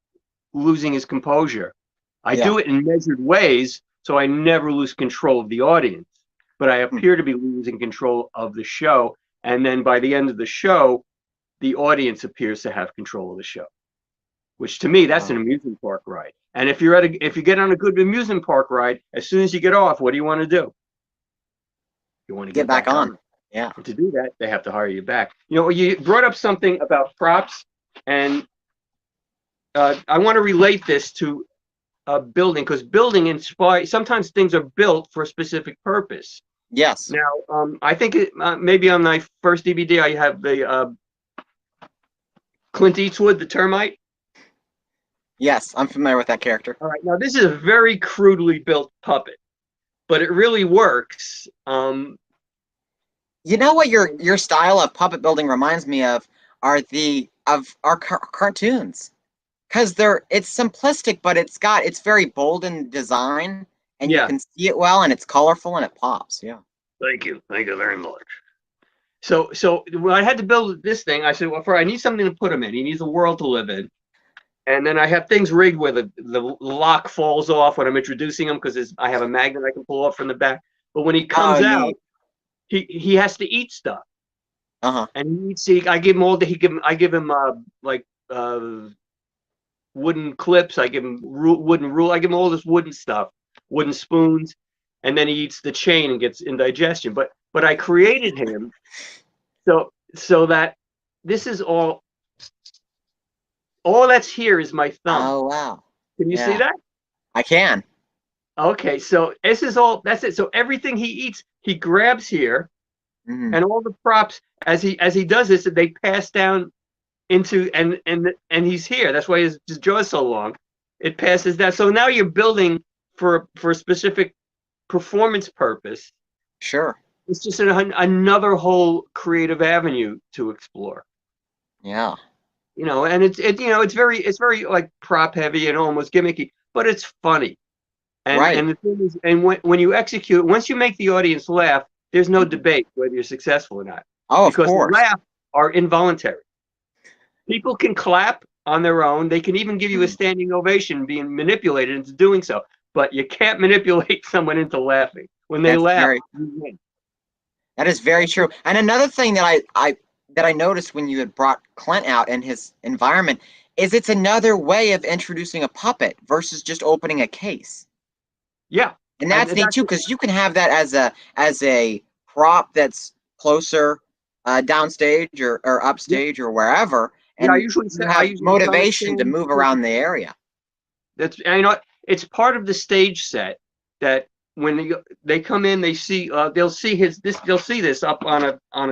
Speaker 2: losing his composure. I
Speaker 1: Yeah.
Speaker 2: do it in measured ways, so I never lose control of the audience, but I
Speaker 1: Hmm.
Speaker 2: appear to be losing control of the show. And then by the end of the show, the audience appears to have control of the show, which to me, that's an
Speaker 1: Wow.
Speaker 2: amusement park ride. And if you get on a good amusement park ride, as soon as you get off, what do you want to do? You want to
Speaker 1: Get
Speaker 2: get
Speaker 1: back
Speaker 2: back
Speaker 1: on.
Speaker 2: on.
Speaker 1: Yeah.
Speaker 2: And to do that, they have to hire you back. You brought up something about props, and I want to relate this to building because building inspires. Sometimes things are built for a specific purpose.
Speaker 1: Yes.
Speaker 2: Now, I think maybe on my first DVD, I have the Clint Eastwood, the termite.
Speaker 1: Yes, I'm familiar with that character.
Speaker 2: All right, now this is a very crudely built puppet, but it really works.
Speaker 1: You know what your style of puppet building reminds me of are the of our cartoons because it's simplistic, but it's very bold in design, and you
Speaker 2: Yeah,
Speaker 1: can see it well, and it's colorful, and it pops. Yeah.
Speaker 2: thank you very much. So when I had to build this thing, I said, well, I need something to put him in. He needs a world to live in. And then I have things rigged where the lock falls off when I'm introducing him because I have a magnet I can pull off from the back. But when he
Speaker 1: Oh,
Speaker 2: comes out,
Speaker 1: neat.
Speaker 2: he has to eat stuff,
Speaker 1: Uh-huh.
Speaker 2: and he eats. I give him all the. I give him like wooden clips. I give him wooden rule. I give him all this wooden stuff, wooden spoons, and then he eats the chain and gets indigestion. But I created him so that this is all that's here is my thumb.
Speaker 1: Oh, wow.
Speaker 2: Can you see
Speaker 1: Yeah,
Speaker 2: that?
Speaker 1: I can.
Speaker 2: Okay, so this is all. That's it. So everything he eats, he grabs here,
Speaker 1: Hmm.
Speaker 2: and all the props as he does this, they pass down into and he's here. That's why his jaw is so long. It passes down. So now you're building for a specific performance purpose.
Speaker 1: Sure.
Speaker 2: It's just another whole creative avenue to explore.
Speaker 1: Yeah.
Speaker 2: And it's very like prop heavy and almost gimmicky, but it's funny.
Speaker 1: Right.
Speaker 2: And the thing is, and when you execute, once you make the audience laugh, there's no debate whether you're successful or not,
Speaker 1: Oh, of
Speaker 2: because
Speaker 1: course.
Speaker 2: laughs are involuntary. People can clap on their own. They can even give you a
Speaker 1: Mm.
Speaker 2: standing ovation, being manipulated into doing so. But you can't manipulate someone into laughing. When they
Speaker 1: That's
Speaker 2: laugh,
Speaker 1: very
Speaker 2: you win.
Speaker 1: That is very true. And another thing that I noticed when you had brought Clint out in his environment is it's another way of introducing a puppet versus just opening a case.
Speaker 2: Yeah,
Speaker 1: And
Speaker 2: and
Speaker 1: that's neat too, because you can have that as a prop that's closer downstage or
Speaker 2: yeah,
Speaker 1: upstage or wherever,
Speaker 2: yeah.
Speaker 1: and you
Speaker 2: I
Speaker 1: have
Speaker 2: usually sit on a
Speaker 1: motivation to
Speaker 2: stand.
Speaker 1: move around the area.
Speaker 2: That's, and you know what? It's part of the stage set that when they come in, they see they'll see this up on a on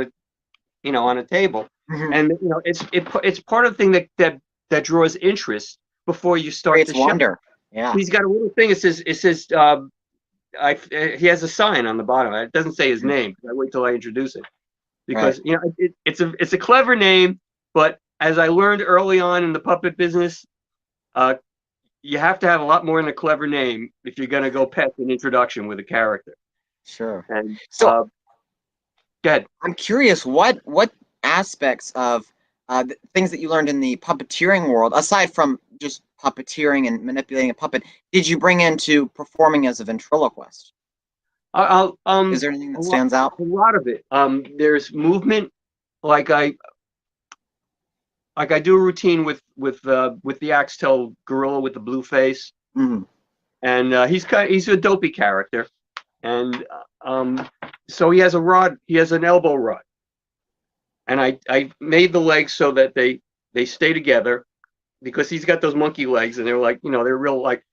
Speaker 2: a table,
Speaker 1: Mhm.
Speaker 2: and it's part of the thing that draws interest before you start the
Speaker 1: Creates
Speaker 2: show.
Speaker 1: wonder. Yeah.
Speaker 2: He's got a little thing. It says he has a sign on the bottom. It doesn't say his
Speaker 1: Mhm.
Speaker 2: name. I wait till I introduce it
Speaker 1: Right.
Speaker 2: because it's a clever name, but as I learned early on in the puppet business, uh, you have to have a lot more than a clever name if you're going to go past an introduction with a character.
Speaker 1: Sure.
Speaker 2: And
Speaker 1: So
Speaker 2: go ahead.
Speaker 1: I'm curious, what aspects of the things that you learned in the puppeteering world, aside from just puppeteering and manipulating a puppet, did you bring into performing as a ventriloquist?
Speaker 2: I'll
Speaker 1: Is there anything
Speaker 2: a
Speaker 1: that
Speaker 2: lot,
Speaker 1: stands out?
Speaker 2: a lot of it. There's movement, like I do a routine with the Axtell gorilla with the blue face,
Speaker 1: Hmm.
Speaker 2: and he's a dopey character, and so he has a rod, he has an elbow rod, and I made the legs so that they stay together because he's got those monkey legs, and they're like they're real like,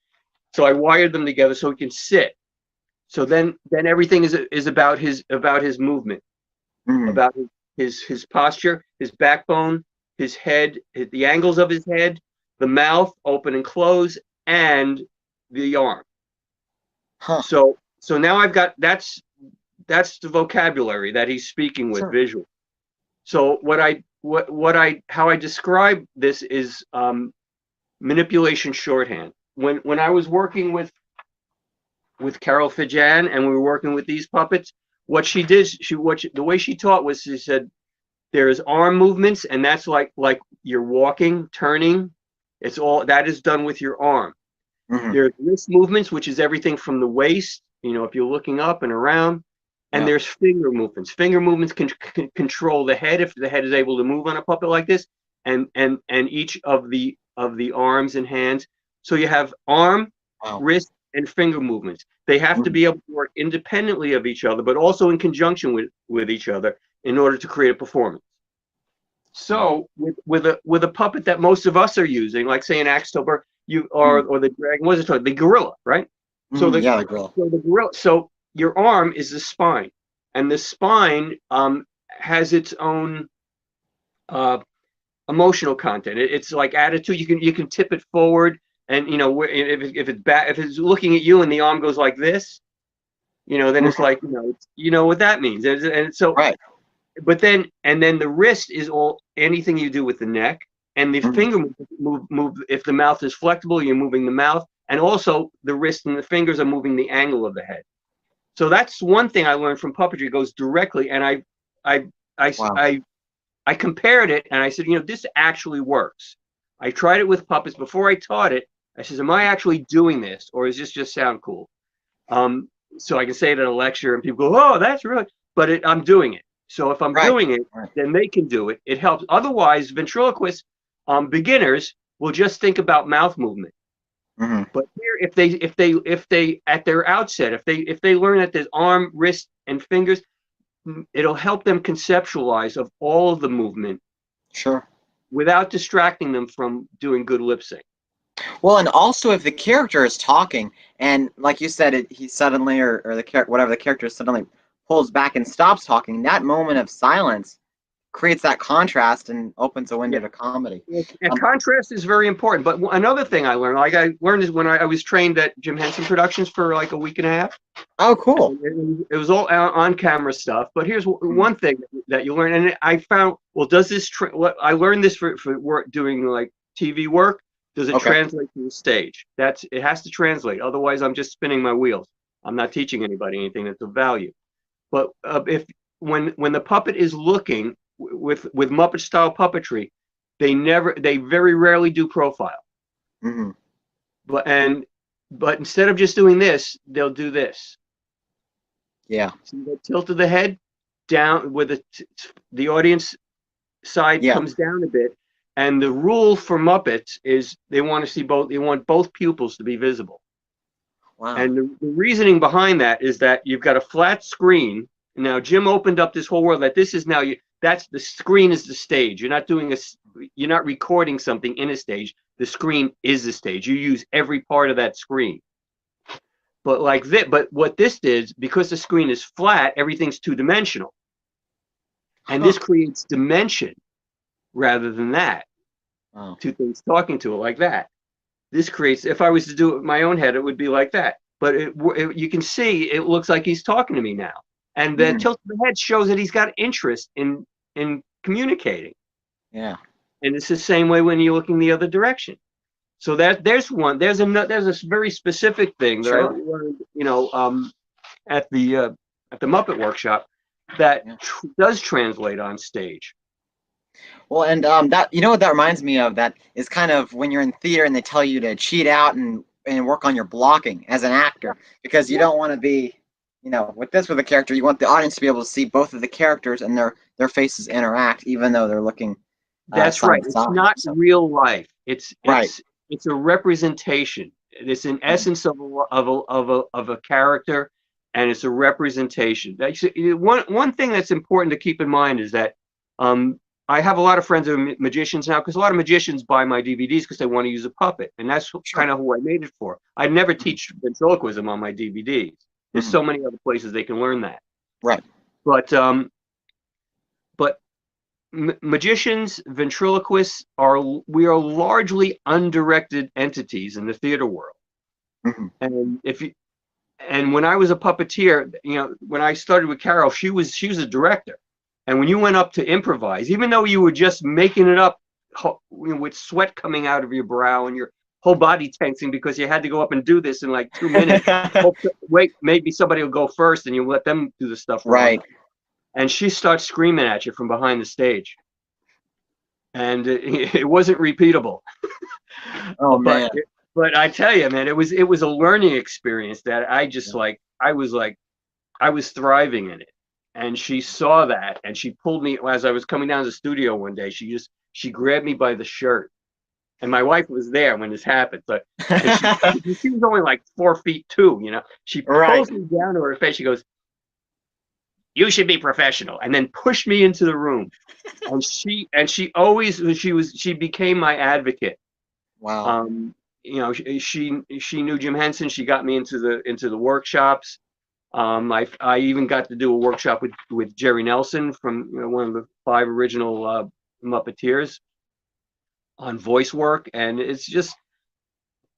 Speaker 2: so I wired them together so he can sit. So then everything is about his movement,
Speaker 1: Hmm.
Speaker 2: about his posture, his backbone, his head, the angles of his head, the mouth open and close, and the arm.
Speaker 1: Huh.
Speaker 2: So now I've got that's the vocabulary that he's speaking with
Speaker 1: Sure.
Speaker 2: visual. So what I how I describe this is manipulation shorthand. When I was working with Carol Fijan and we were working with these puppets, what she did, the way she taught was she said there's arm movements, and that's like you're walking, turning. It's all that is done with your arm.
Speaker 1: Hmm.
Speaker 2: There's wrist movements, which is everything from the waist, if you're looking up and around. And
Speaker 1: Yeah.
Speaker 2: there's finger movements. Finger movements can control the head if the head is able to move on a puppet like this, and each of the arms and hands. So you have arm,
Speaker 1: Wow.
Speaker 2: wrist, and finger movements. They have to
Speaker 1: Mhm.
Speaker 2: be able to work independently of each other, but also in conjunction with each other in order to create a performance.
Speaker 1: Wow.
Speaker 2: So with a puppet that most of us are using, like say an Axtell, you
Speaker 1: Mhm.
Speaker 2: or the dragon, what is it called? The gorilla, right? So
Speaker 1: Mhm. Yeah, the grill.
Speaker 2: the gorilla, so your arm is the spine, and the spine has its own uh, emotional content. It's like attitude. You can tip it forward, and if it's looking at you and the arm goes like this, then it's
Speaker 1: Mhm.
Speaker 2: like what that means. And so
Speaker 1: Right.
Speaker 2: but then the wrist is all anything you do with the neck, and the
Speaker 1: Mhm.
Speaker 2: finger move if the mouth is flexible, you're moving the mouth, and also the wrist and the fingers are moving the angle of the head. So that's one thing I learned from puppetry. It goes directly, and I I
Speaker 1: Wow.
Speaker 2: I I compared it, and I said, this actually works. I tried it with puppets before I taught it. I said, am I actually doing this, or is this just sound cool? Um, so I can say it at a lecture, and people go, "Oh, that's really," but I'm doing it. So if I'm
Speaker 1: Right.
Speaker 2: doing it,
Speaker 1: Right.
Speaker 2: then they can do it. It helps. Otherwise, ventriloquists, beginners will just think about mouth movement.
Speaker 1: Mhm.
Speaker 2: But here, if they at their outset, if they learn that there's arm, wrist, and fingers, it'll help them conceptualize of all of the movement
Speaker 1: Sure.
Speaker 2: without distracting them from doing good lip sync.
Speaker 1: Well, and also if the character is talking and like you said, he suddenly or the character whatever the character suddenly pulls back and stops talking, that moment of silence creates that contrast and opens a window
Speaker 2: Yeah.
Speaker 1: to comedy.
Speaker 2: And
Speaker 1: Um,
Speaker 2: contrast is very important. But another thing I learned is when I was trained at Jim Henson Productions for like a week and a half.
Speaker 1: oh, cool.
Speaker 2: It was all on camera stuff. But here's
Speaker 1: Mhm.
Speaker 2: one thing that you learn, and I found, well, does this what I learned this for work doing like TV work? Does it
Speaker 1: Okay.
Speaker 2: translate to the stage? It has to translate. Otherwise, I'm just spinning my wheels. I'm not teaching anybody anything that's of value. But if when the puppet is looking with Muppet style puppetry, they very rarely do profile.
Speaker 1: Hmm.
Speaker 2: But instead of just doing this, they'll do this.
Speaker 1: Yeah.
Speaker 2: So the tilt of the head down with the audience side
Speaker 1: Yeah.
Speaker 2: comes down a bit. And the rule for Muppets is they want to see both. They want both pupils to be visible.
Speaker 1: Wow.
Speaker 2: And the reasoning behind that is that you've got a flat screen. Now Jim opened up this whole world that this is now that's the screen is the stage. You're not recording something in a stage. The screen is the stage. You use every part of that screen. But what this did, because the screen is flat, everything's two-dimensional. And
Speaker 1: Huh.
Speaker 2: this creates dimension rather than that.
Speaker 1: Wow.
Speaker 2: Two things talking to it like that. This creates, if I was to do it with my own head, it would be like that. But you can see it looks like he's talking to me now. And the
Speaker 1: Hmm.
Speaker 2: tilt of the head shows that he's got interest in communicating.
Speaker 1: Yeah.
Speaker 2: And it's the same way when you're looking the other direction. So there's one. There's a very specific thing that I
Speaker 1: Sure.
Speaker 2: learned, at the Muppet Workshop that
Speaker 1: Yeah.
Speaker 2: does translate on stage.
Speaker 1: Well, and that what that reminds me of, that is kind of when you're in theater and they tell you to cheat out and work on your blocking as an actor, because you
Speaker 2: Yeah,
Speaker 1: don't want to be, with a character, you want the audience to be able to see both of the characters and their faces interact, even though they're looking
Speaker 2: that's
Speaker 1: side
Speaker 2: right.
Speaker 1: to
Speaker 2: It's
Speaker 1: side.
Speaker 2: not
Speaker 1: So
Speaker 2: real life.
Speaker 1: right.
Speaker 2: It's a representation. It's an
Speaker 1: Mhm.
Speaker 2: essence of a character, and it's a representation. One thing that's important to keep in mind is that um, I have a lot of friends who are magicians now, because a lot of magicians buy my DVDs because they want to use a puppet, and that's
Speaker 1: Sure.
Speaker 2: kind of who I made it for. I'd never
Speaker 1: Mhm.
Speaker 2: teach ventriloquism on my DVDs. There's
Speaker 1: Mhm.
Speaker 2: so many other places they can learn that.
Speaker 1: Right.
Speaker 2: But but magicians, ventriloquists we are largely undirected entities in the theater world.
Speaker 1: Mhm.
Speaker 2: And when I was a puppeteer, when I started with Carol, she was a director. And when you went up to improvise, even though you were just making it up, with sweat coming out of your brow and your whole body tensing because you had to go up and do this in like 2 minutes. Wait, maybe somebody will go first and you let them do the stuff wrong.
Speaker 1: Right.
Speaker 2: And she starts screaming at you from behind the stage. And it wasn't repeatable.
Speaker 1: Oh
Speaker 2: but
Speaker 1: man.
Speaker 2: but I tell you, man, it was a learning experience that I just
Speaker 1: Yeah.
Speaker 2: I was thriving in it. And she saw that, and she pulled me as I was coming down to the studio one day. She grabbed me by the shirt, and my wife was there when this happened. And she was only like 4'2". She
Speaker 1: Right.
Speaker 2: pulls me down to her face. She goes, "You should be professional," and then pushed me into the room. And she became my advocate.
Speaker 1: Wow.
Speaker 2: Um, she knew Jim Henson. She got me into the workshops. I even got to do a workshop with Jerry Nelson from one of the 5 original Muppeteers on voice work, and it's just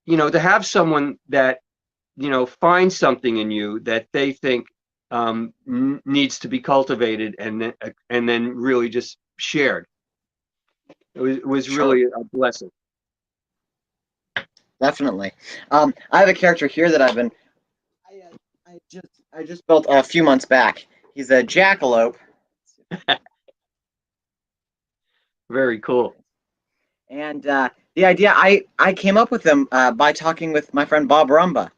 Speaker 2: to have someone that finds something in you that they think needs to be cultivated and then really just shared. It was
Speaker 1: Sure.
Speaker 2: really a blessing.
Speaker 1: Definitely. I have a character here that I just built a few months back. He's a jackalope.
Speaker 2: Very cool.
Speaker 1: And the idea, I came up with him by talking with my friend Bob Rumba.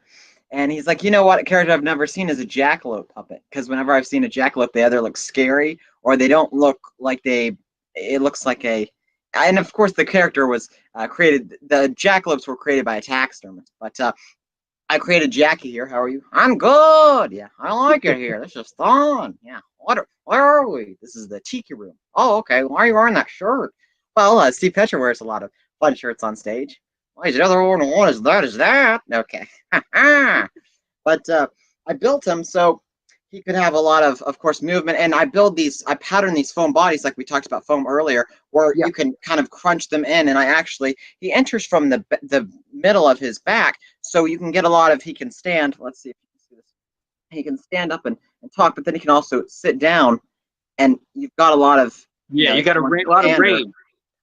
Speaker 1: And he's like, you know what? A character I've never seen is a jackalope puppet. Because whenever I've seen a jackalope, they either look scary or they don't look like it looks like a. And of course, the character was created, the jackalopes were created by a taxidermist. But I created Jackie here. How are you? I'm good. Yeah, I like it here. This is fun. Yeah. Where are we? This is the tiki room. Oh, okay. Why are you wearing that shirt? Well, Steve Petra wears a lot of fun shirts on stage. Why is the other one as that as that? Okay. But I built him so he could have a lot of course, movement. And I pattern these foam bodies like we talked about foam earlier, where
Speaker 2: Yeah.
Speaker 1: you can kind of crunch them in. And he enters from the middle of his back, so you can get a lot of, he can stand. Let's see if you can see this. He can stand up and talk, but then he can also sit down, and you've got a lot of,
Speaker 2: Yeah, you
Speaker 1: if
Speaker 2: got
Speaker 1: you want
Speaker 2: a
Speaker 1: to
Speaker 2: lot of
Speaker 1: pander,
Speaker 2: range.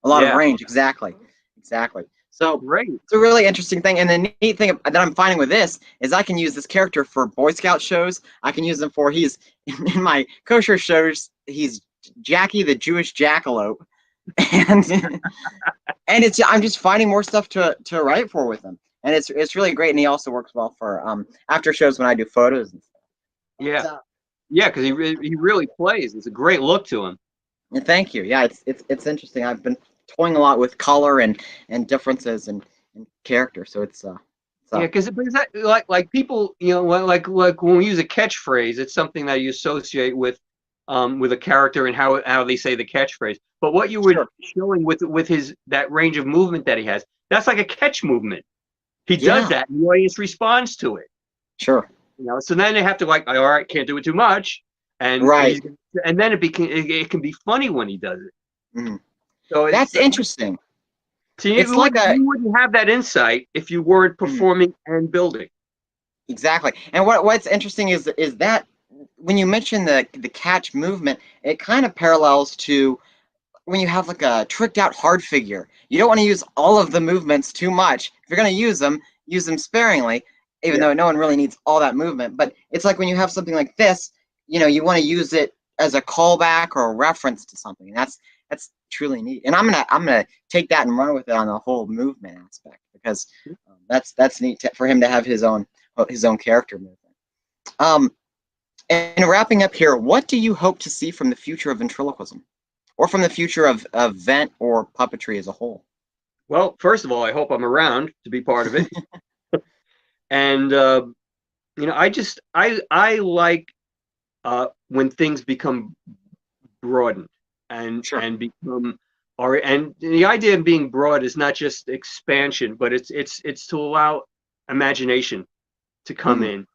Speaker 1: a lot of
Speaker 2: Yeah.
Speaker 1: range. Exactly. Exactly. So
Speaker 2: Great.
Speaker 1: it's a really interesting thing. And the neat thing that I'm finding with this is I can use this character for Boy Scout shows. I can use him for he's in my kosher shows. He's Jackie the Jewish jackalope, and and it's I'm just finding more stuff to write for with him, and it's really great. And he also works well for after shows when I do photos and stuff.
Speaker 2: Yeah.
Speaker 1: So,
Speaker 2: Yeah, because he really plays. It's a great look to him.
Speaker 1: thank you. Yeah, it's interesting. I've been toying a lot with color and differences and character. So it's
Speaker 2: Yeah,
Speaker 1: so
Speaker 2: because that like people, like when we use a catchphrase, it's something that you associate with a character and how they say the catchphrase. But what you were
Speaker 1: sure.
Speaker 2: showing with his that range of movement that he has, that's like a catch movement. He does
Speaker 1: Yeah,
Speaker 2: that, and the audience responds to it.
Speaker 1: sure.
Speaker 2: So then they have to like, all right, can't do it too much, and
Speaker 1: Right.
Speaker 2: and then it can be funny when he does it.
Speaker 1: Mhm.
Speaker 2: So
Speaker 1: That's interesting.
Speaker 2: so
Speaker 1: It's like a
Speaker 2: you wouldn't have that insight if you weren't
Speaker 1: mhm,
Speaker 2: performing and building.
Speaker 1: exactly. And what's interesting is that when you mention the catch movement, it kind of parallels to when you have like a tricked out hard figure. You don't want to use all of the movements too much. If you're going to use them sparingly, even
Speaker 2: Yeah.
Speaker 1: though no one really needs all that movement. But it's like when you have something like this, you want to use it as a callback or a reference to something. And that's truly neat. And I'm gonna take that and run with it on the whole movement aspect because that's neat for him to have his own character movement. Um, and wrapping up here, what do you hope to see from the future of ventriloquism? Or from the future of vent or puppetry as a whole?
Speaker 2: Well, first of all, I hope I'm around to be part of it. And I like when things become broadened
Speaker 1: Sure.
Speaker 2: and become or and the idea of being broad is not just expansion, but it's to allow imagination to come
Speaker 1: Hmm.
Speaker 2: in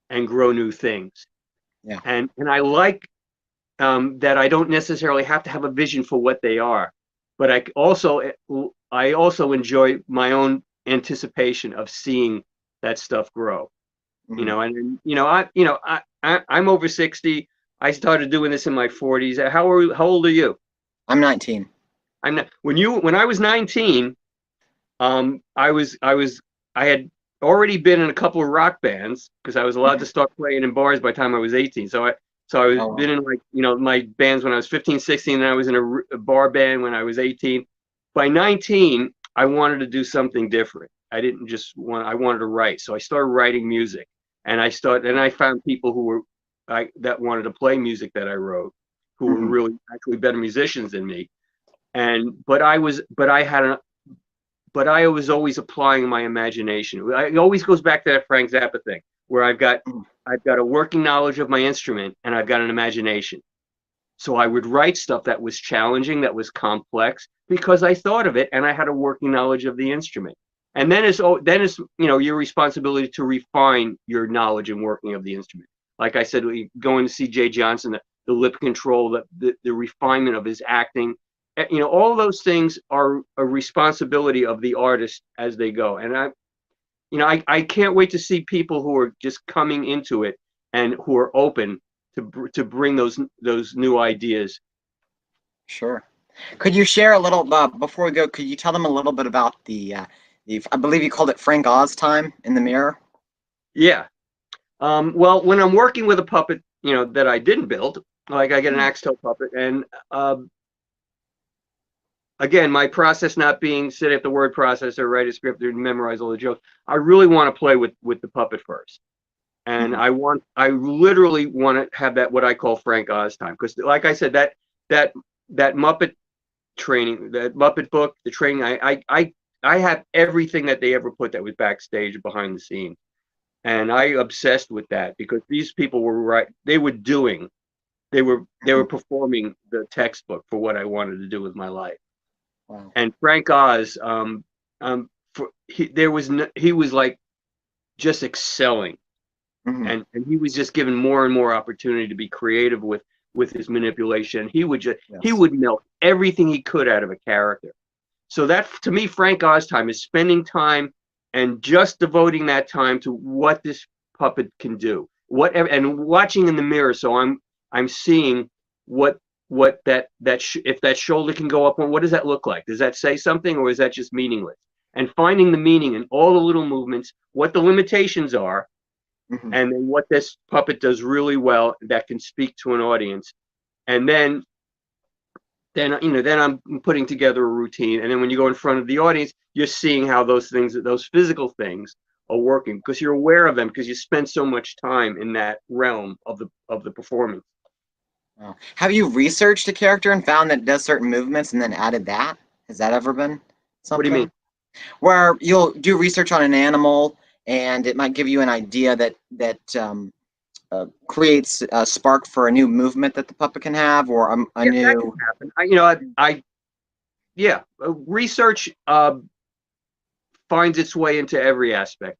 Speaker 2: and grow new things.
Speaker 1: Yeah.
Speaker 2: And I like that I don't necessarily have to have a vision for what they are, but I also enjoy my own anticipation of seeing that stuff grow.
Speaker 1: Hmm.
Speaker 2: And I'm over 60. I started doing this in my 40s. How old are you?
Speaker 1: I'm 19.
Speaker 2: I'm not when I was 19, I had already been in a couple of rock bands because I was allowed to
Speaker 1: Hmm.
Speaker 2: start playing in bars by the time I was 18. So I was
Speaker 1: Oh
Speaker 2: been
Speaker 1: well.
Speaker 2: in like my bands when I was 15, 16, and I was in a bar band when I was 18. By 19, I wanted to do something different. I wanted to write. So I started writing music, and I found people who were that wanted to play music that I wrote, who were
Speaker 1: Hmm.
Speaker 2: really actually better musicians than me. And but I was always applying my imagination. It always goes back to that Frank Zappa thing, where
Speaker 1: Hmm.
Speaker 2: I've got a working knowledge of my instrument and I've got an imagination. So I would write stuff that was challenging, that was complex, because I thought of it and I had a working knowledge of the instrument. And then it's your responsibility to refine your knowledge and working of the instrument. Like I said, going to see Jay Johnson, the lip control, the refinement of his acting, all those things are a responsibility of the artist as they go. And I can't wait to see people who are just coming into it and who are open to bring those new ideas.
Speaker 1: Sure. Could you share a little before we go? Could you tell them a little bit about the I believe you called it Frank Oz time in the mirror?
Speaker 2: Yeah. Well, when I'm working with a puppet, that I didn't build, like I get an
Speaker 1: Mhm.
Speaker 2: Axtell puppet, and again, my process not being sit at the word processor, write a script, and memorize all the jokes. I really want to play with the puppet first, and
Speaker 1: Mhm.
Speaker 2: I literally want to have that what I call Frank Oz time, because like I said, that that Muppet training, that Muppet book, the training, I have everything that they ever put that was backstage behind the scenes. And I obsessed with that because these people were right. They were
Speaker 1: Mhm.
Speaker 2: performing the textbook for what I wanted to do with my life.
Speaker 1: Wow.
Speaker 2: And Frank Oz, he was like just excelling,
Speaker 1: Mhm.
Speaker 2: and he was just given more and more opportunity to be creative with his manipulation. He
Speaker 1: Yes.
Speaker 2: would melt everything he could out of a character. So that to me, Frank Oz time is spending time and just devoting that time to what this puppet can do. Whatever, and watching in the mirror, so I'm seeing what if that shoulder can go up. What does that look like? Does that say something, or is that just meaningless? and finding the meaning in all the little movements, what the limitations are,
Speaker 1: Hmm.
Speaker 2: and then what this puppet does really well that can speak to an audience. And then I'm putting together a routine, and then when you go in front of the audience, you're seeing how those things, those physical things, are working because you're aware of them because you spend so much time in that realm of the performance.
Speaker 1: Wow. Have you researched a character and found that it does certain movements and then added that? Has that ever been
Speaker 2: What do you mean?
Speaker 1: something? Where you'll do research on an animal and it might give you an idea that creates a spark for a new movement that the puppet can have, or a
Speaker 2: Yeah, that can
Speaker 1: new.
Speaker 2: happen. I yeah, research finds its way into every aspect.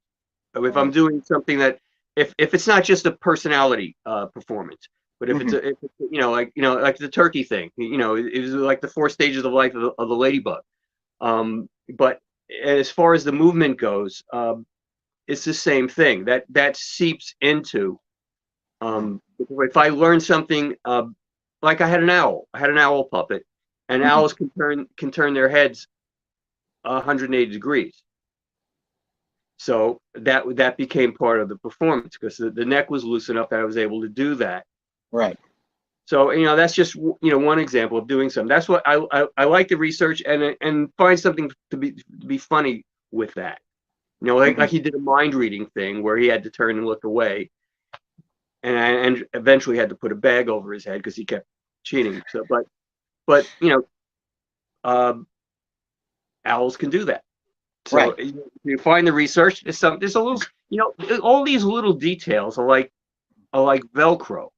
Speaker 2: If I'm
Speaker 1: Wow.
Speaker 2: doing something that, if it's not just a personality performance, but if it's
Speaker 1: Hmm.
Speaker 2: a, if it's, like the turkey thing, it was like the four stages of life of the ladybug. But as far as the movement goes, it's the same thing. That seeps into.
Speaker 1: Wow.
Speaker 2: If I learn something, like I had an owl puppet, and
Speaker 1: Hmm.
Speaker 2: owls can turn their heads 180 degrees. So that became part of the performance because the neck was loose enough that I was able to do that.
Speaker 1: Right.
Speaker 2: So that's just one example of doing something. That's what I like to research and find something to be funny with that. Like
Speaker 1: Hmm.
Speaker 2: he did a mind reading thing where he had to turn and look away, and eventually had to put a bag over his head because he kept cheating. So, but um, owls can do that.
Speaker 1: Right.
Speaker 2: So you find the research. There's a little, all these little details are like Velcro.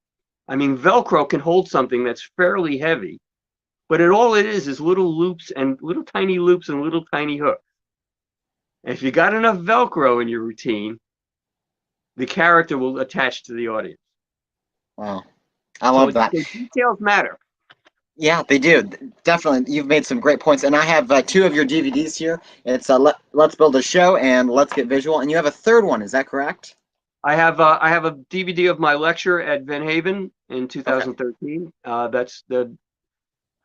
Speaker 2: I mean, Velcro can hold something that's fairly heavy, but all it is little loops and little tiny loops and little tiny hooks. And if you got enough Velcro in your routine, the character will attach to the audience.
Speaker 1: Wow. I
Speaker 2: So,
Speaker 1: love that.
Speaker 2: so details matter.
Speaker 1: Yeah, they do. Definitely. You've made some great points. And I have two of your DVDs here. It's Let's Build a Show and Let's Get Visual. And you have a third one. Is that correct?
Speaker 2: I have a DVD of my lecture at Van Haven in
Speaker 1: Okay.
Speaker 2: 2013.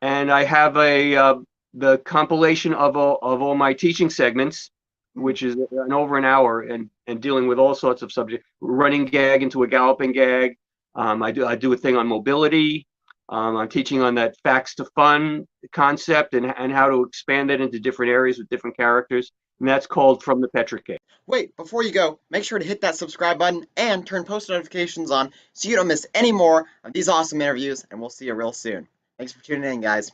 Speaker 2: And I have the compilation of all my teaching segments,
Speaker 1: Mhm.
Speaker 2: which is over an hour, and dealing with all sorts of subjects, running gag into a galloping gag. I do a thing on mobility. I'm teaching on that facts to fun concept and how to expand it into different areas with different characters. And that's called From the Petra Cave.
Speaker 1: Wait, before you go, make sure to hit that subscribe button and turn post notifications on so you don't miss any more of these awesome interviews. And we'll see you real soon. Thanks for tuning in, guys.